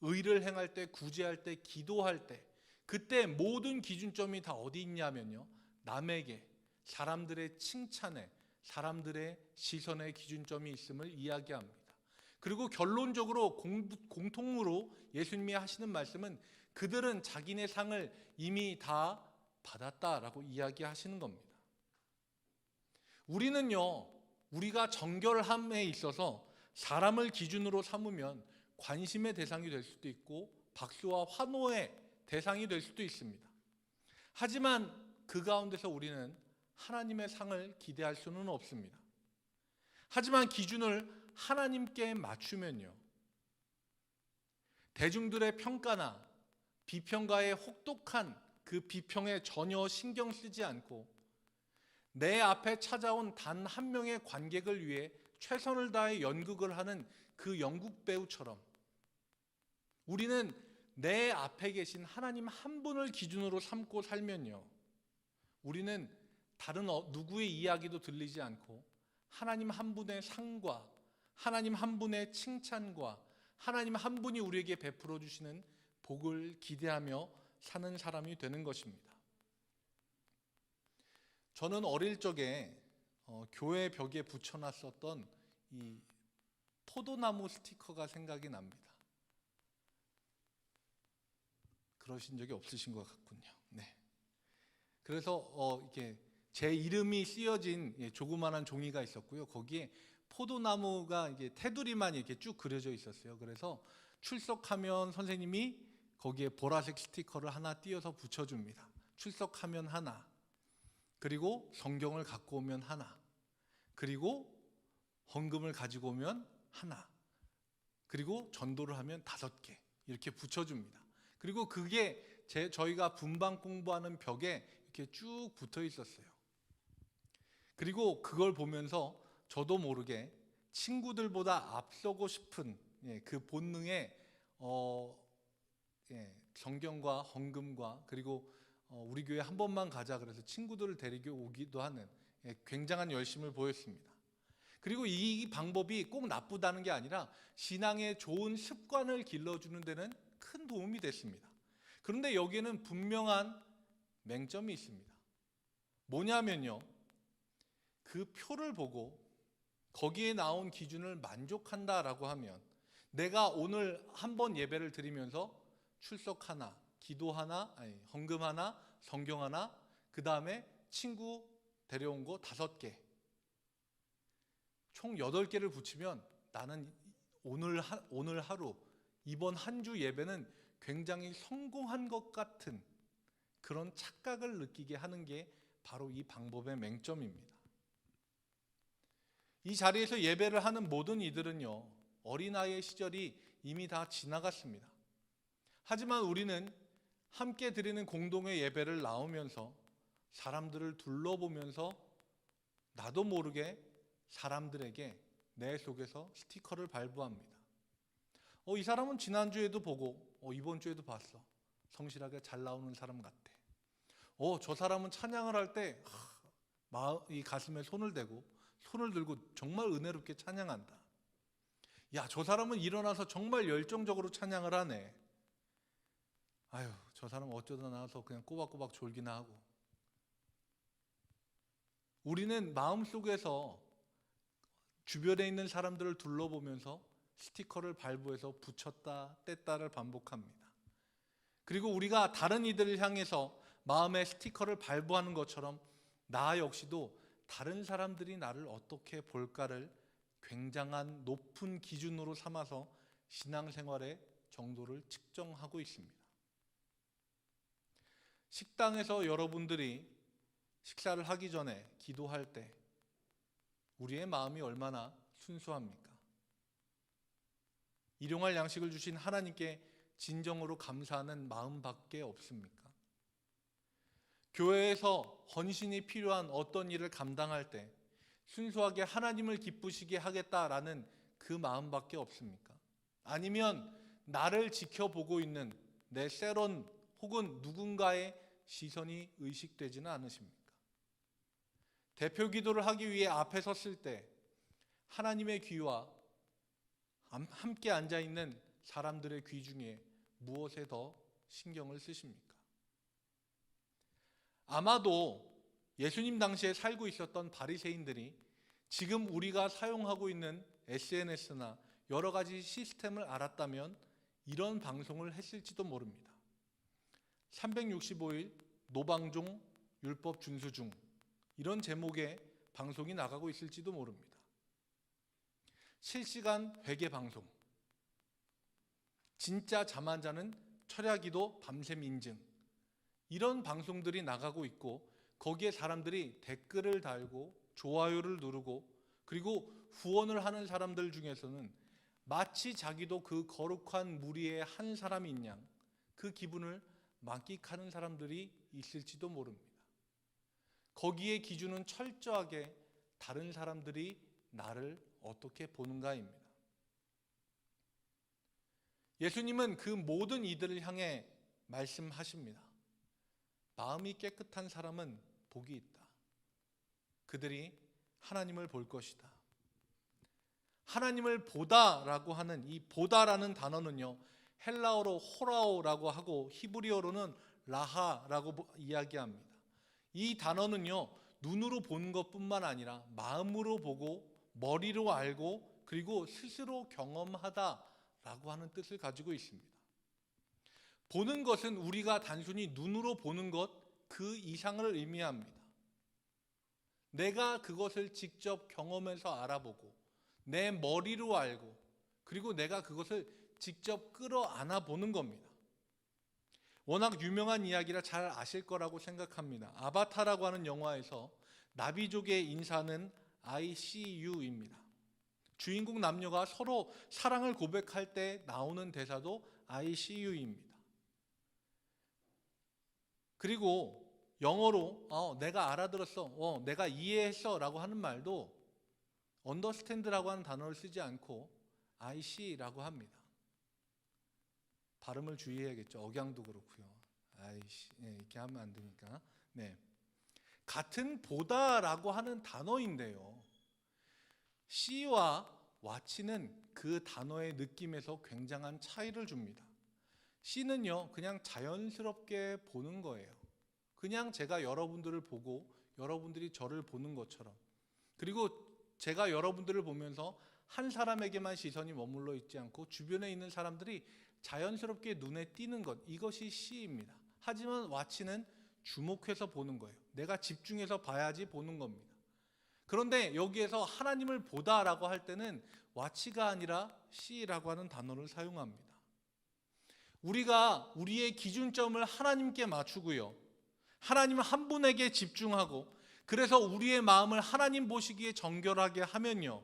의를 행할 때 구제할 때 기도할 때 그때 모든 기준점이 다 어디 있냐면요 남에게 사람들의 칭찬에 사람들의 시선의 기준점이 있음을 이야기합니다. 그리고 결론적으로 공통으로 예수님이 하시는 말씀은 그들은 자기네 상을 이미 다 받았다라고 이야기하시는 겁니다. 우리는요 우리가 정결함에 있어서 사람을 기준으로 삼으면 관심의 대상이 될 수도 있고 박수와 환호의 대상이 될 수도 있습니다. 하지만 그 가운데서 우리는 하나님의 상을 기대할 수는 없습니다. 하지만 기준을 하나님께 맞추면요 대중들의 평가나 비평가의 혹독한 그 비평에 전혀 신경 쓰지 않고 내 앞에 찾아온 단 한 명의 관객을 위해 최선을 다해 연극을 하는 그 연극 배우처럼 우리는 내 앞에 계신 하나님 한 분을 기준으로 삼고 살면요 우리는 다른 누구의 이야기도 들리지 않고 하나님 한 분의 상과 하나님 한 분의 칭찬과 하나님 한 분이 우리에게 베풀어 주시는 복을 기대하며 사는 사람이 되는 것입니다. 저는 어릴 적에 교회 벽에 붙여놨었던 이 포도나무 스티커가 생각이 납니다. 그러신 적이 없으신 것 같군요. 네. 그래서 이렇게 제 이름이 쓰여진 조그마한 종이가 있었고요. 거기에 포도나무가 이게 테두리만 이렇게 쭉 그려져 있었어요. 그래서 출석하면 선생님이 거기에 보라색 스티커를 하나 띄어서 붙여줍니다. 출석하면 하나, 그리고 성경을 갖고 오면 하나, 그리고 헌금을 가지고 오면 하나, 그리고 전도를 하면 5개 이렇게 붙여줍니다. 그리고 그게 저희가 분방 공부하는 벽에 이렇게 쭉 붙어 있었어요. 그리고 그걸 보면서 저도 모르게 친구들보다 앞서고 싶은 그 본능에 정경과 헌금과 그리고 우리 교회 한 번만 가자 그래서 친구들을 데리고 오기도 하는 굉장한 열심을 보였습니다. 그리고 이 방법이 꼭 나쁘다는 게 아니라 신앙의 좋은 습관을 길러주는 데는 큰 도움이 됐습니다. 그런데 여기에는 분명한 맹점이 있습니다. 뭐냐면요, 그 표를 보고 거기에 나온 기준을 만족한다라고 하면 내가 오늘 한 번 예배를 드리면서 출석 하나, 기도 하나, 헌금 하나, 성경 하나, 그 다음에 친구 데려온 거 5개, 총 8개를 붙이면 나는 오늘 하루, 이번 한 주 예배는 굉장히 성공한 것 같은 그런 착각을 느끼게 하는 게 바로 이 방법의 맹점입니다. 이 자리에서 예배를 하는 모든 이들은요, 어린아이의 시절이 이미 다 지나갔습니다. 하지만 우리는 함께 드리는 공동의 예배를 나오면서 사람들을 둘러보면서 나도 모르게 사람들에게 내 속에서 스티커를 발부합니다. 이 사람은 지난주에도 보고 이번 주에도 봤어. 성실하게 잘 나오는 사람 같아. 저 사람은 찬양을 할 때 이 가슴에 손을 대고 손을 들고 정말 은혜롭게 찬양한다. 야, 저 사람은 일어나서 정말 열정적으로 찬양을 하네. 아유, 저 사람 어쩌다 나와서 그냥 꼬박꼬박 졸기나 하고. 우리는 마음속에서 주변에 있는 사람들을 둘러보면서 스티커를 발부해서 붙였다 뗐다를 반복합니다. 그리고 우리가 다른 이들을 향해서 마음에 스티커를 발부하는 것처럼 나 역시도 다른 사람들이 나를 어떻게 볼까를 굉장한 높은 기준으로 삼아서 신앙생활의 정도를 측정하고 있습니다. 식당에서 여러분들이 식사를 하기 전에 기도할 때 우리의 마음이 얼마나 순수합니까? 일용할 양식을 주신 하나님께 진정으로 감사하는 마음밖에 없습니까? 교회에서 헌신이 필요한 어떤 일을 감당할 때 순수하게 하나님을 기쁘시게 하겠다라는 그 마음밖에 없습니까? 아니면 나를 지켜보고 있는 내 세론 혹은 누군가의 시선이 의식되지는 않으십니까? 대표 기도를 하기 위해 앞에 섰을 때 하나님의 귀와 함께 앉아있는 사람들의 귀 중에 무엇에 더 신경을 쓰십니까? 아마도 예수님 당시에 살고 있었던 바리새인들이 지금 우리가 사용하고 있는 SNS나 여러 가지 시스템을 알았다면 이런 방송을 했을지도 모릅니다. 365일 노방종 율법 준수 중, 이런 제목의 방송이 나가고 있을지도 모릅니다. 실시간 회개 방송, 진짜 잠 안 자는 철야기도 밤샘 인증, 이런 방송들이 나가고 있고 거기에 사람들이 댓글을 달고 좋아요를 누르고 그리고 후원을 하는 사람들 중에서는 마치 자기도 그 거룩한 무리의 한 사람인 양 그 기분을 만끽하는 사람들이 있을지도 모릅니다. 거기에 기준은 철저하게 다른 사람들이 나를 어떻게 보는가입니다. 예수님은 그 모든 이들을 향해 말씀하십니다. 마음이 깨끗한 사람은 복이 있다. 그들이 하나님을 볼 것이다. 하나님을 보다라고 하는 이 보다라는 단어는요, 헬라어로 호라오라고 하고 히브리어로는 라하라고 이야기합니다. 이 단어는요, 눈으로 보는 것뿐만 아니라 마음으로 보고 머리로 알고 그리고 스스로 경험하다라고 하는 뜻을 가지고 있습니다. 보는 것은 우리가 단순히 눈으로 보는 것 그 이상을 의미합니다. 내가 그것을 직접 경험해서 알아보고 내 머리로 알고 그리고 내가 그것을 직접 끌어안아 보는 겁니다. 워낙 유명한 이야기라 잘 아실 거라고 생각합니다. 아바타라고 하는 영화에서 나비족의 인사는 I see you입니다. 주인공 남녀가 서로 사랑을 고백할 때 나오는 대사도 I see you입니다. 그리고 영어로 내가 알아들었어, 내가 이해했어 라고 하는 말도 understand라고 하는 단어를 쓰지 않고 I see라고 합니다. 발음을 주의해야겠죠. 억양도 그렇고요. 아이씨, 이렇게 하면 안 되니까. 네, 같은 보다라고 하는 단어인데요. 씨와 watch는 그 단어의 느낌에서 굉장한 차이를 줍니다. 씨는요, 그냥 자연스럽게 보는 거예요. 그냥 제가 여러분들을 보고 여러분들이 저를 보는 것처럼, 그리고 제가 여러분들을 보면서 한 사람에게만 시선이 머물러 있지 않고 주변에 있는 사람들이 자연스럽게 눈에 띄는 것, 이것이 씨입니다. 하지만 watch는 주목해서 보는 거예요. 내가 집중해서 봐야지 보는 겁니다. 그런데 여기에서 하나님을 보다라고 할 때는 watch가 아니라 see라고 하는 단어를 사용합니다. 우리가 우리의 기준점을 하나님께 맞추고요, 하나님 한 분에게 집중하고, 그래서 우리의 마음을 하나님 보시기에 정결하게 하면요,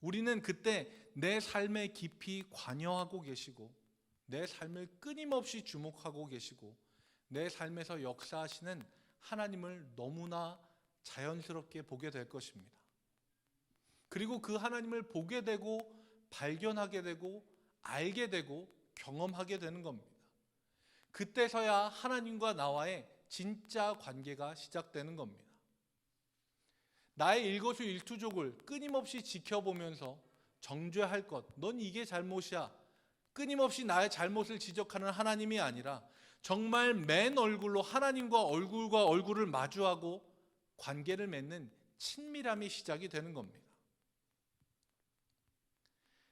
우리는 그때 내 삶에 깊이 관여하고 계시고, 내 삶을 끊임없이 주목하고 계시고, 내 삶에서 역사하시는 하나님을 너무나 자연스럽게 보게 될 것입니다. 그리고 그 하나님을 보게 되고 발견하게 되고 알게 되고 경험하게 되는 겁니다. 그때서야 하나님과 나와의 진짜 관계가 시작되는 겁니다. 나의 일거수일투족을 끊임없이 지켜보면서 정죄할 것, 넌 이게 잘못이야, 끊임없이 나의 잘못을 지적하는 하나님이 아니라 정말 맨 얼굴로 하나님과 얼굴을 마주하고 관계를 맺는 친밀함이 시작이 되는 겁니다.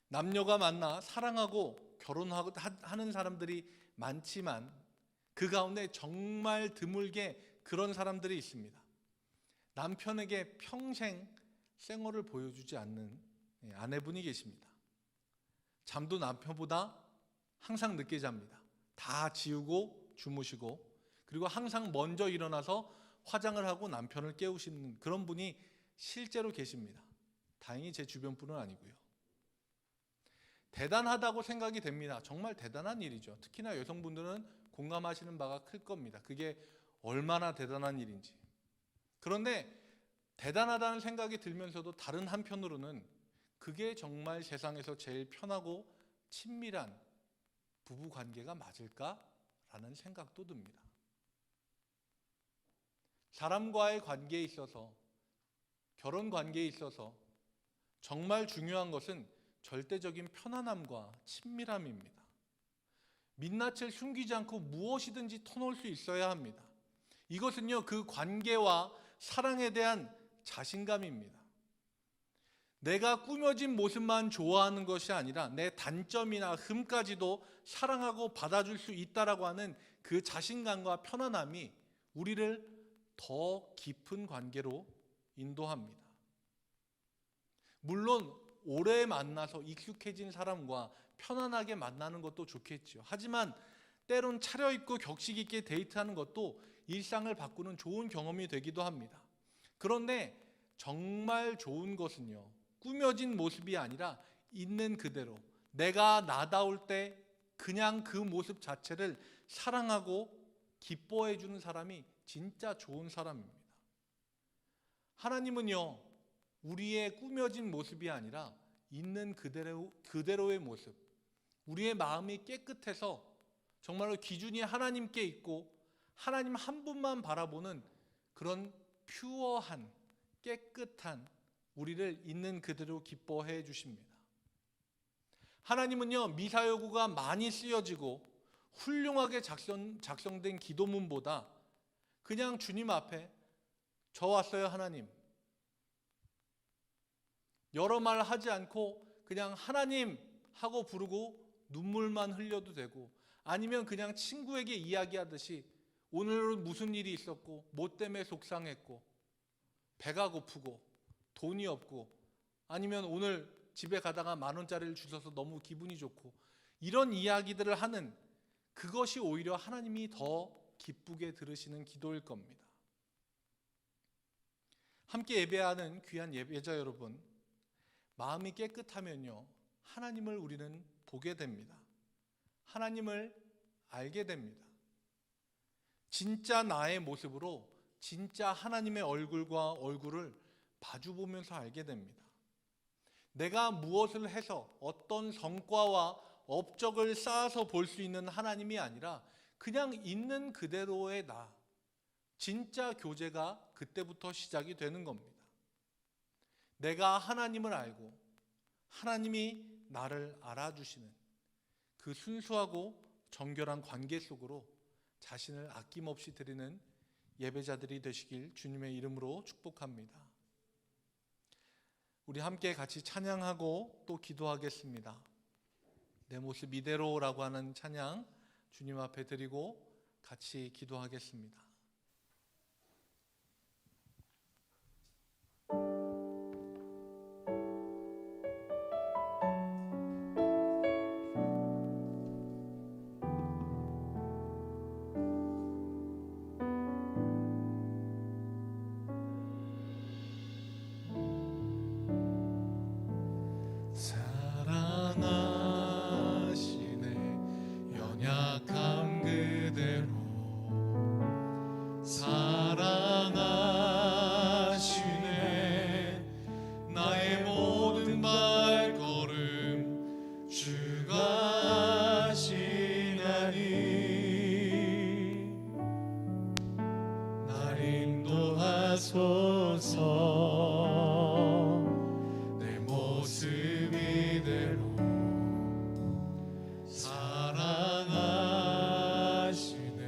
남녀가 만나 사랑하고 결혼하는 사람들이 많지만 그 가운데 정말 드물게 그런 사람들이 있습니다. 남편에게 평생 생얼을 보여주지 않는 아내분이 계십니다. 잠도 남편보다 항상 늦게 잡니다. 다 지우고 주무시고, 그리고 항상 먼저 일어나서 화장을 하고 남편을 깨우시는 그런 분이 실제로 계십니다. 다행히 제 주변 분은 아니고요. 대단하다고 생각이 됩니다. 정말 대단한 일이죠. 특히나 여성분들은 공감하시는 바가 클 겁니다. 그게 얼마나 대단한 일인지. 그런데 대단하다는 생각이 들면서도 다른 한편으로는 그게 정말 세상에서 제일 편하고 친밀한 부부 관계가 맞을까라는 생각도 듭니다. 사람과의 관계에 있어서, 결혼 관계에 있어서 정말 중요한 것은 절대적인 편안함과 친밀함입니다. 민낯을 숨기지 않고 무엇이든지 터놓을 수 있어야 합니다. 이것은요, 그 관계와 사랑에 대한 자신감입니다. 내가 꾸며진 모습만 좋아하는 것이 아니라 내 단점이나 흠까지도 사랑하고 받아줄 수 있다라고 하는 그 자신감과 편안함이 우리를 더 깊은 관계로 인도합니다. 물론 오래 만나서 익숙해진 사람과 편안하게 만나는 것도 좋겠죠. 하지만 때론 차려입고 격식 있게 데이트하는 것도 일상을 바꾸는 좋은 경험이 되기도 합니다. 그런데 정말 좋은 것은요, 꾸며진 모습이 아니라 있는 그대로 내가 나다울 때 그냥 그 모습 자체를 사랑하고 기뻐해 주는 사람이 진짜 좋은 사람입니다. 하나님은요, 우리의 꾸며진 모습이 아니라 있는 그대로의 모습, 우리의 마음이 깨끗해서 정말로 기준이 하나님께 있고 하나님 한 분만 바라보는 그런 퓨어한, 깨끗한 우리를 있는 그대로 기뻐해 주십니다. 하나님은요, 미사여구가 많이 쓰여지고 훌륭하게 작성된 기도문보다 그냥 주님 앞에 저 왔어요 하나님, 여러 말 하지 않고 그냥 하나님 하고 부르고 눈물만 흘려도 되고, 아니면 그냥 친구에게 이야기하듯이 오늘은 무슨 일이 있었고 뭐 때문에 속상했고 배가 고프고 돈이 없고, 아니면 오늘 집에 가다가 10,000원짜리를 주셔서 너무 기분이 좋고, 이런 이야기들을 하는 그것이 오히려 하나님이 더 기쁘게 들으시는 기도일 겁니다. 함께 예배하는 귀한 예배자 여러분, 마음이 깨끗하면요, 하나님을 우리는 보게 됩니다. 하나님을 알게 됩니다. 진짜 나의 모습으로 진짜 하나님의 얼굴과 얼굴을 마주보면서 알게 됩니다. 내가 무엇을 해서 어떤 성과와 업적을 쌓아서 볼 수 있는 하나님이 아니라 그냥 있는 그대로의 나, 진짜 교제가 그때부터 시작이 되는 겁니다. 내가 하나님을 알고 하나님이 나를 알아주시는 그 순수하고 정결한 관계 속으로 자신을 아낌없이 드리는 예배자들이 되시길 주님의 이름으로 축복합니다. 우리 함께 같이 찬양하고 또 기도하겠습니다. 내 모습 이대로라고 하는 찬양 주님 앞에 드리고 같이 기도하겠습니다. 사랑하시네 연약함 그대로 사랑하시네 나의 모든 발걸음 주가 하시나니 날 인도하소서 내 모습 이대로 사랑하시네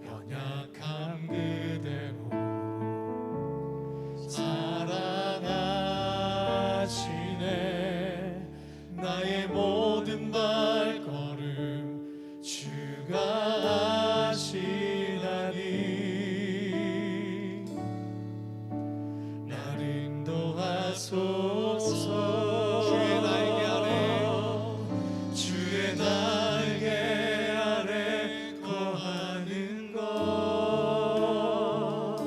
연약함 그대로 사랑하시네 나의 모든 발걸음 주가 하시나니 날 인도하소서 주의 날개 아래 거하는 것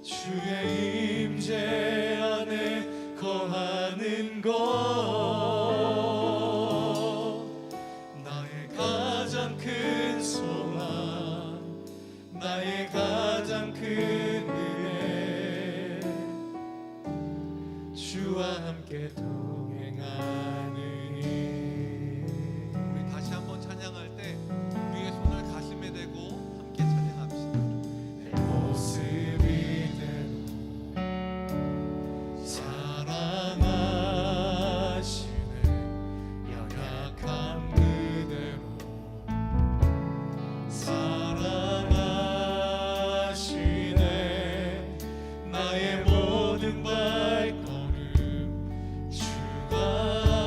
주의 임재 안에 거하는 것 나의 가장 큰 소망 나의 가장 큰 은혜 주와 함께 동행하느니 우리 다시 한번 찬양할 때 우리의 손을 가슴에 대고 함께 찬양합시다. 내 모습 이대로 사랑하시네 연약함 그대로 사랑하시네 나의 모든 발걸음 주가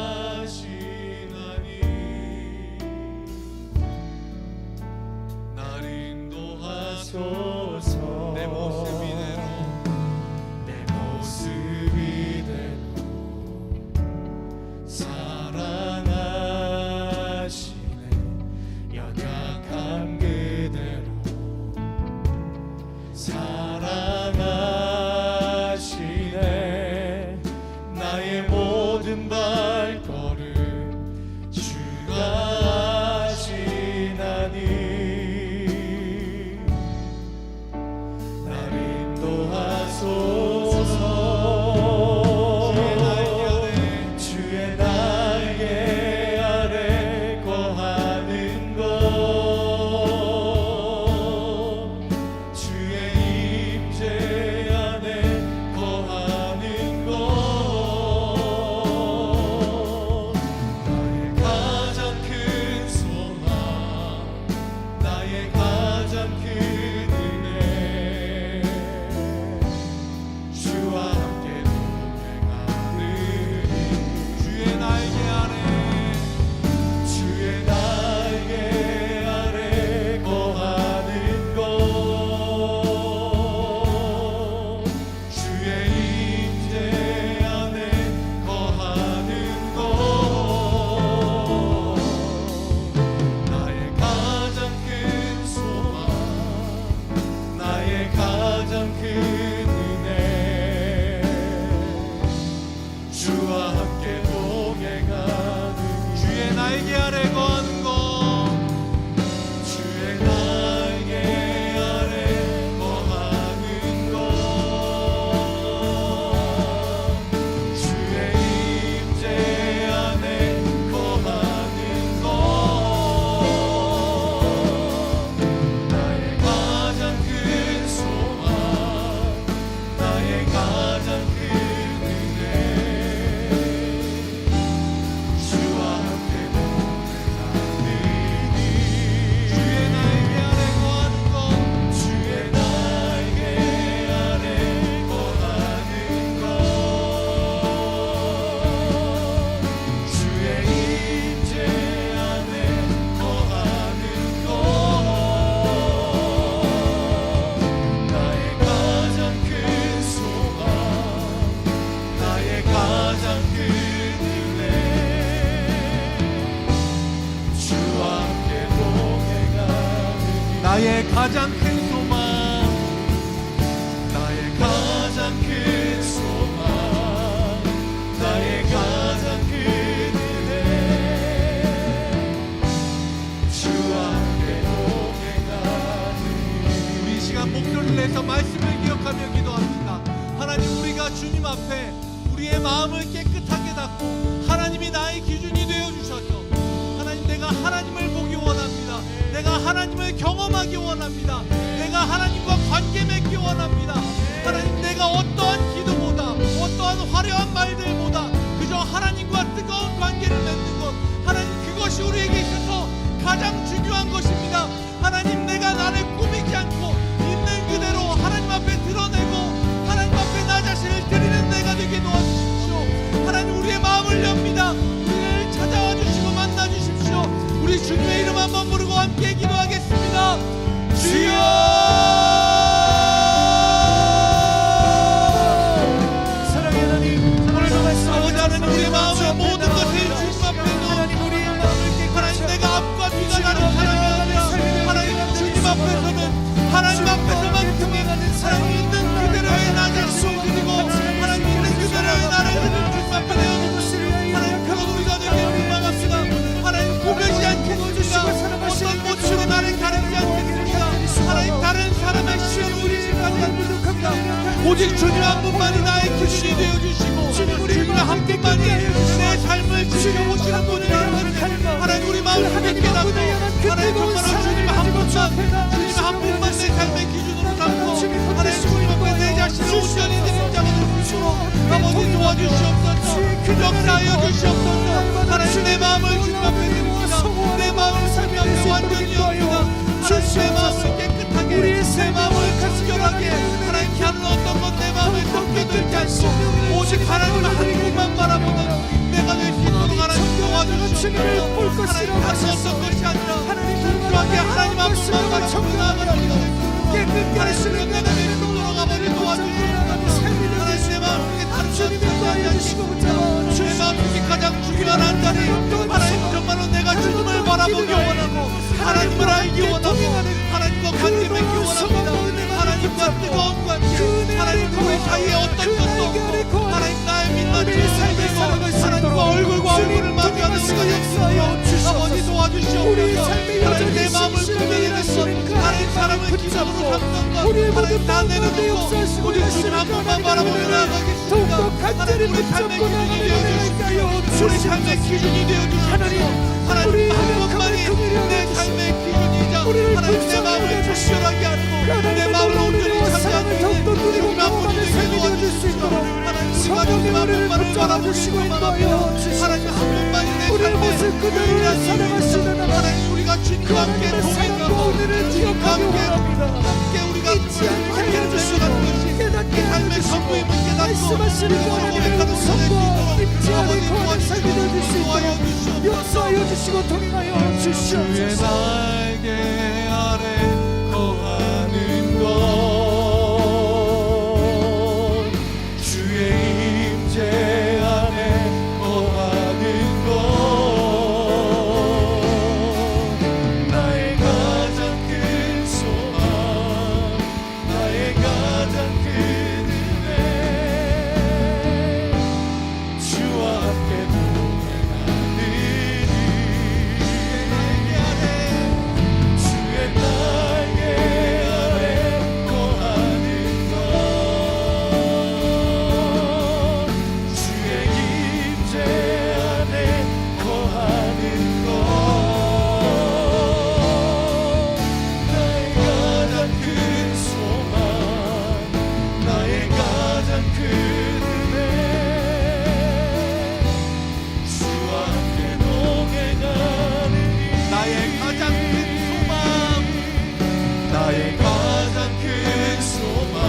고백하며 기도합니다. 하나님, 우리가 주님 앞에 우리의 마음을 깨끗하게 닫고 하나님이 나의 기준이 되어주셔서 하나님, 내가 하나님을 보기 원합니다. 내가 하나님을 경험하기 원합니다. 내가 하나님과 관계 맺기 원합니다. 하나님, 내가 어떠한 기도보다 어떠한 화려한 말들보다 그저 하나님과 뜨거운 관계를 맺는 것, 하나님, 그것이 우리에게 있어서 가장 중요한 것입니다. 하나님, 내가 나를 꾸미지 않고 있는 그대로 하나님 앞에 드러내고 하나님 앞에 나 자신을 드리는 내가 되게 도와주십시오. 하나님, 우리의 마음을 엽니다. 우리를 찾아와 주시고 만나 주십시오. 우리 주님의 이름 한번 부르고 함께 기도하겠습니다. 주여! 아버지 하나님, 우리의 마음의 모든 것을 주님 앞에 놓습니다. 하나님, 내가 앞과 뒤가 나는 사람이 아니라 하나님, 주님 앞에서는 하나님 앞에서만큼은 하나님 있는 그대로의 나 자신을 드리고 하나님 있는 그대로의 나를 드리는 주님 앞에 내어놓는 하나님, 그런 우리가 되기를 소망합니다. 하나님, 구별지 않겠습니다. 어떤 모습으로 나를 가리지 않겠습니다. 하나님, 다른 사람의 시험을 의식하지 않겠습니다. 오직 주님 한 분만이 나의 기준이 되어주시고 주님 한 분만이 내 삶을 지켜보시는 분이라는 것을 하나님, 우리 마음을 함께 깨닫고 하나님, 정말로 주님 한 분만 내 삶의 기준으로 삼고 하나님, 주님 앞에 내 자신을 온전히 드린 자가 되시고 아버지 도와주시옵소서. 역사하여 주시옵소서. 하나님, 내 마음을 주님 앞에 드립니다. 내 마음을 주님 앞에 완전히 엽니다. 하나님, 내 마음을 깨끗하게, 내 마음을 간결하게, 하나님, 다른 어떤 것 내 마음을 덮여들지 않고 오직 하나님 한 분만 바라보는 내가 될 수 있도록 하나님 도와주시옵소서. 하나님, 다른 어떤 것이 아니라 순수하게 하나님 한 분만 바라보는 나아가는 하나님, 내가 될 수 있도록 아버지 도와주시옵소서. 하나님, 내 마음속에 다른 것을 하지 않으시고 내 마음속에 가장 중요한 한 자리, 하나님, 정말로 내가 주님을 바라보기 원하고 하나님을 알기 원하고 하나님과 관계 맺기 원합니다. 하나님과 뜨거운 관계, 하나님, 우리 사이에 어떤 것도 없고 하나님, 나의 민낯을 살리고 하나님과 얼굴과 얼굴을 마주하는 시간이 없으며 아버지 도와주시옵소서. 하나님, 내 마음을 구별해내는 것, 하나님, 사람을 기준으로 삼는 것 하나님, 다 내려놓고 우리 주님 한 분만 바라보며 나아가겠습니다. 하나님, 우리 삶의 기준이 되어주십시오. 우리 삶의 기준이 되어주십시오. 하나님, 한 분만이 내 삶의 기준이자 하나님, 내 마음을 적절하게 하고 내 마음을 온전히 참여하는 주님 한 분이 되게 도와주십시오. 하나님, 우리가 주님 한 분만을 바라보시고 소망합니다. 하나님, 한 분만이 내 삶의 유일한 이유이자 하나님, 우리가 주님과 함께 동행하고 주님과 함께 우리가 함께 되어가는 것이 내 삶의 전부임을 깨닫고 고백하는 것을 믿도록 아버지 도와주시고 역사하여 주시고 동행하여 주시옵소서. 주의 날개 아래 거하는 것, 주의 임재 안에 거하는 것, 나의 가장 큰 소망, 나의 가장 큰 은혜, 주와 함께 주의 날개 아래 거하는 것, 주의 임재 안에 거하는 것, 나의 가장 큰 소망, 나의 가장 큰 은혜, 주와 함께 동행하는 나의 가장 큰 소망, 나의 가장 큰 소망,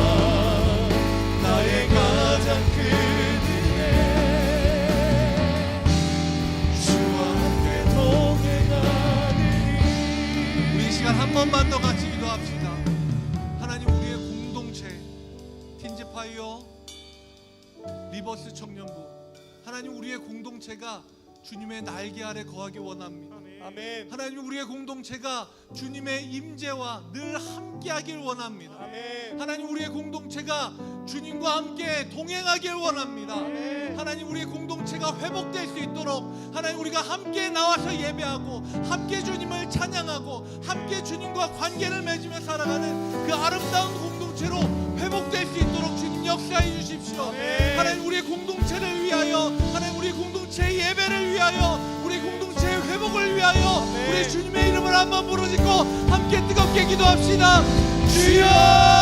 나의 가장 큰 은혜, 주와 함께 동행하느니. 우리 이 시간 한 번만 더 같이 기도합시다. 하나님, 우리의 공동체 틴즈파이어 리버스 청년부, 하나님, 우리의 공동체가 주님의 날개 아래 거하기 원합니다. 아멘. 하나님, 우리의 공동체가 주님의 임재와 늘 함께하길 원합니다. 아멘. 하나님, 우리의 공동체가 주님과 함께 동행하길 원합니다. 아멘. 하나님, 우리의 공동체가 회복될 수 있도록 하나님, 우리가 함께 나와서 예배하고 함께 주님을 찬양하고 함께 주님과 관계를 맺으며 살아가는 그 아름다운 공동체로 회복될 수 한번 부르짖고 함께 뜨겁게 기도합시다. 주여!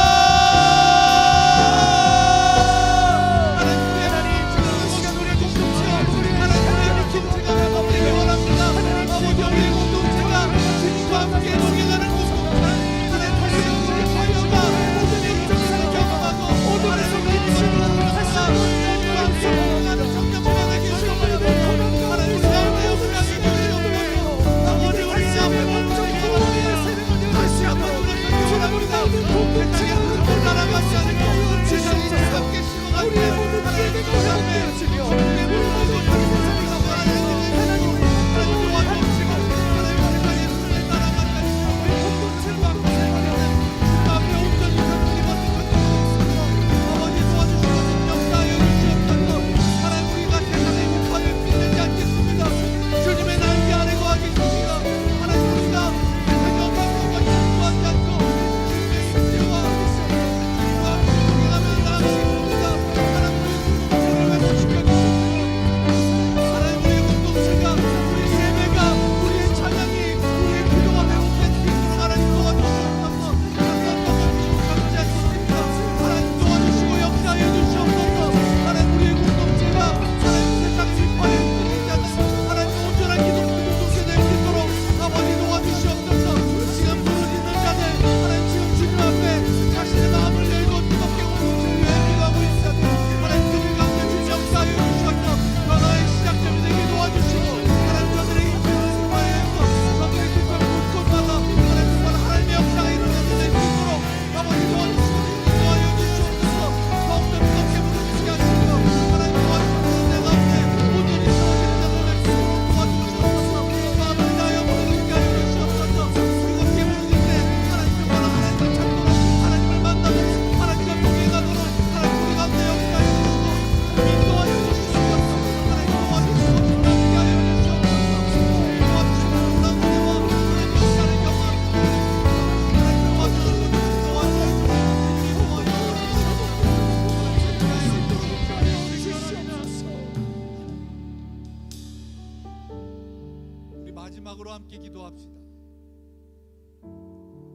마지막으로 함께 기도합시다.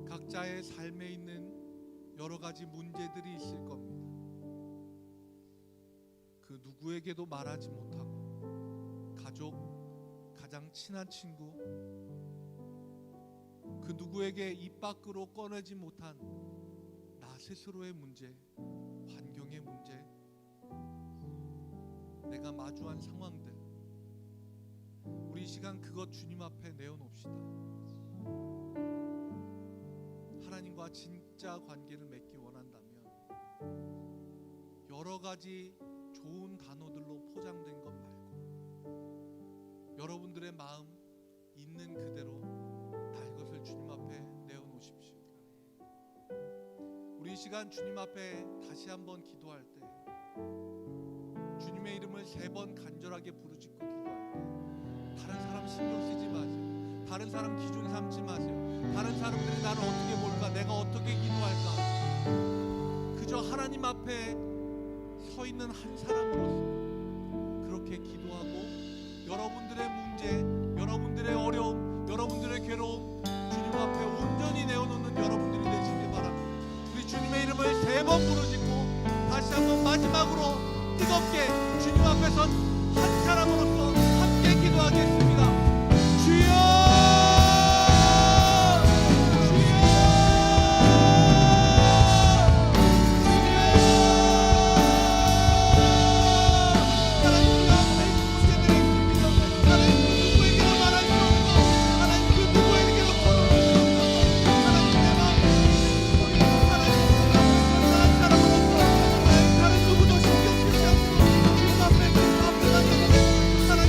각자의 삶에 있는 여러 가지 문제들이 있을 겁니다. 그 누구에게도 말하지 못하고 가족, 가장 친한 친구, 그 누구에게 입 밖으로 꺼내지 못한 나 스스로의 문제, 환경의 문제, 내가 마주한 상황들, 우리 이 시간 그것 주님 앞에 내어놓읍시다. 하나님과 진짜 관계를 맺기 원한다면 여러 가지 좋은 단어들로 포장된 것 말고 여러분들의 마음 있는 그대로 다 이것을 주님 앞에 내어놓으십시오. 우리 이 시간 주님 앞에 다시 한번 기도할 때 주님의 이름을 3번 간절하게 부르짖고 기도할 때 다른 사람 신경 쓰지 마세요. 다른 사람 기준 삼지 마세요. 다른 사람들이 나를 어떻게 볼까, 내가 어떻게 기도할까, 그저 하나님 앞에 서 있는 한 사람으로서 그렇게 기도하고 여러분들의 문제, 여러분들의 어려움, 여러분들의 괴로움 주님 앞에 온전히 내어놓는 여러분들이 되시길 바랍니다. 우리 주님의 이름을 3번 부르짖고 다시 한번 마지막으로 뜨겁게 주님 앞에 선 한 사람으로서 함께 기도하겠습니다. 주여! 하나님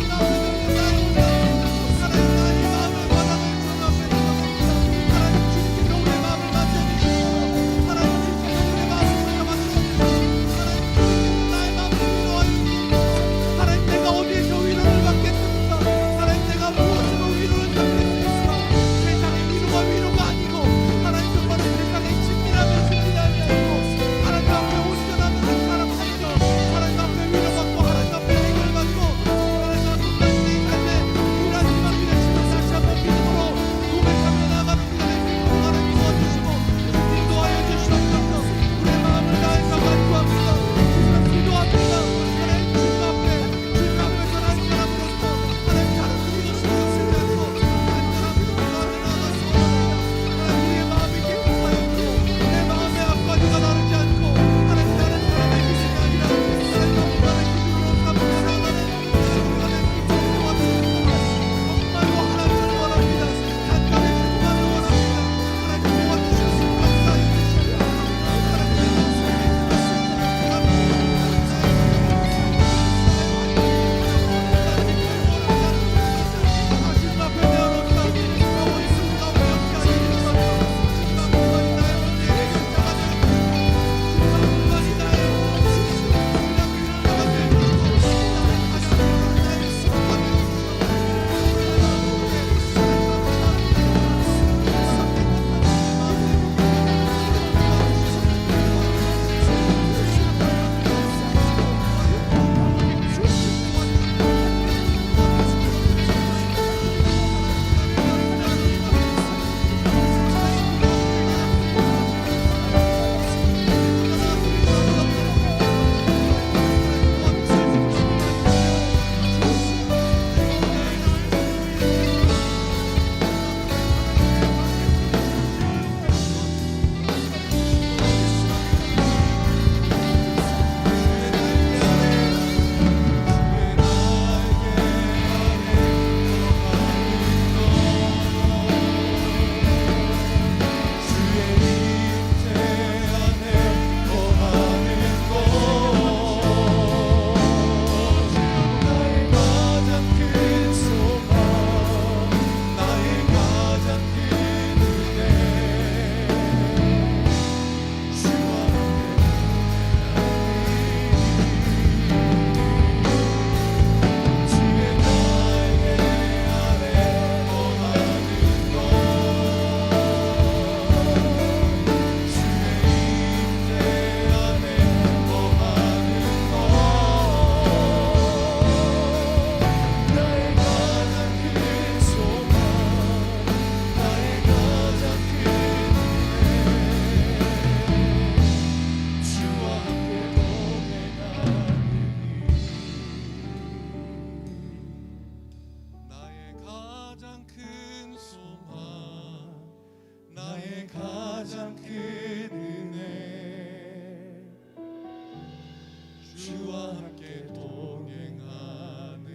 주와 함께 동행하느니.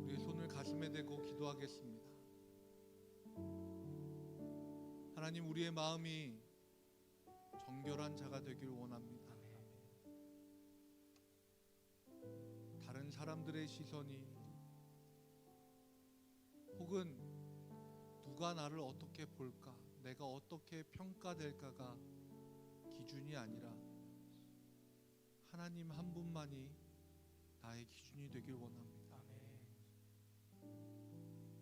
우리의 손을 가슴에 대고 기도하겠습니다. 하나님, 우리의 마음이 정결한 자가 되길 원합니다. 다른 사람들의 시선이 혹은 누가 나를 어떻게 볼까, 내가 어떻게 평가될까가 기준이 아니라 하나님 한 분만이 나의 기준이 되길 원합니다.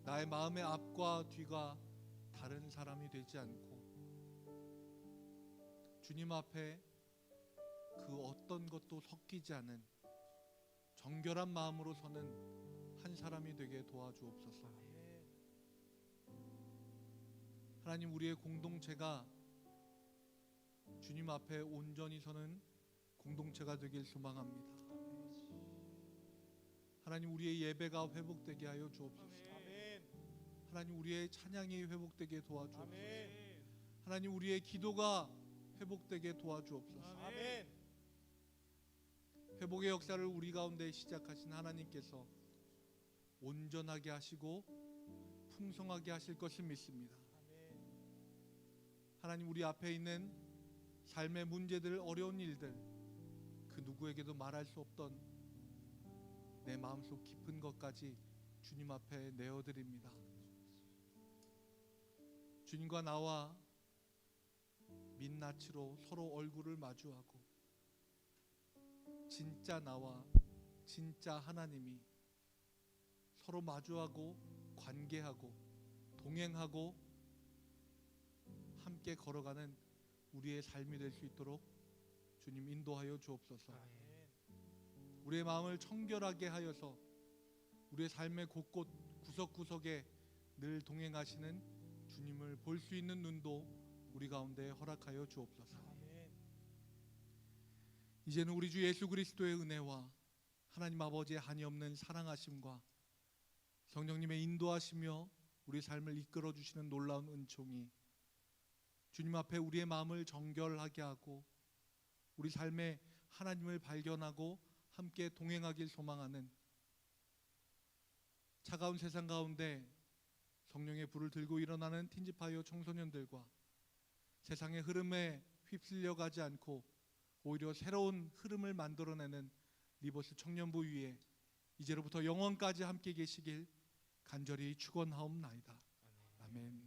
나의 마음의 앞과 뒤가 다른 사람이 되지 않고 주님 앞에 그 어떤 것도 섞이지 않은 정결한 마음으로 서는 한 사람이 되게 도와주옵소서. 하나님, 우리의 공동체가 주님 앞에 온전히 서는 공동체가 되길 소망합니다. 하나님, 우리의 예배가 회복되게 하여 주옵소서. 하나님, 우리의 찬양이 회복되게 도와주옵소서. 하나님, 우리의 기도가 회복되게 도와주옵소서. 회복의 역사를 우리 가운데 시작하신 하나님께서 온전하게 하시고 풍성하게 하실 것을 믿습니다. 하나님, 우리 앞에 있는 삶의 문제들, 어려운 일들, 그 누구에게도 말할 수 없던 내 마음속 깊은 것까지 주님 앞에 내어드립니다. 주님과 나와 민낯으로 서로 얼굴을 마주하고 진짜 나와 진짜 하나님이 서로 마주하고 관계하고 동행하고 함께 걸어가는 우리의 삶이 될 수 있도록 주님 인도하여 주옵소서. 우리의 마음을 청결하게 하여서 우리의 삶의 곳곳 구석구석에 늘 동행하시는 주님을 볼 수 있는 눈도 우리 가운데 허락하여 주옵소서. 이제는 우리 주 예수 그리스도의 은혜와 하나님 아버지의 한이 없는 사랑하심과 성령님의 인도하시며 우리 삶을 이끌어 주시는 놀라운 은총이 주님 앞에 우리의 마음을 정결하게 하고 우리 삶에 하나님을 발견하고 함께 동행하길 소망하는 차가운 세상 가운데 성령의 불을 들고 일어나는 틴지파이어 청소년들과 세상의 흐름에 휩쓸려 가지 않고 오히려 새로운 흐름을 만들어내는 리버스 청년부 위에 이제로부터 영원까지 함께 계시길 간절히 축원하옵나이다. 아멘.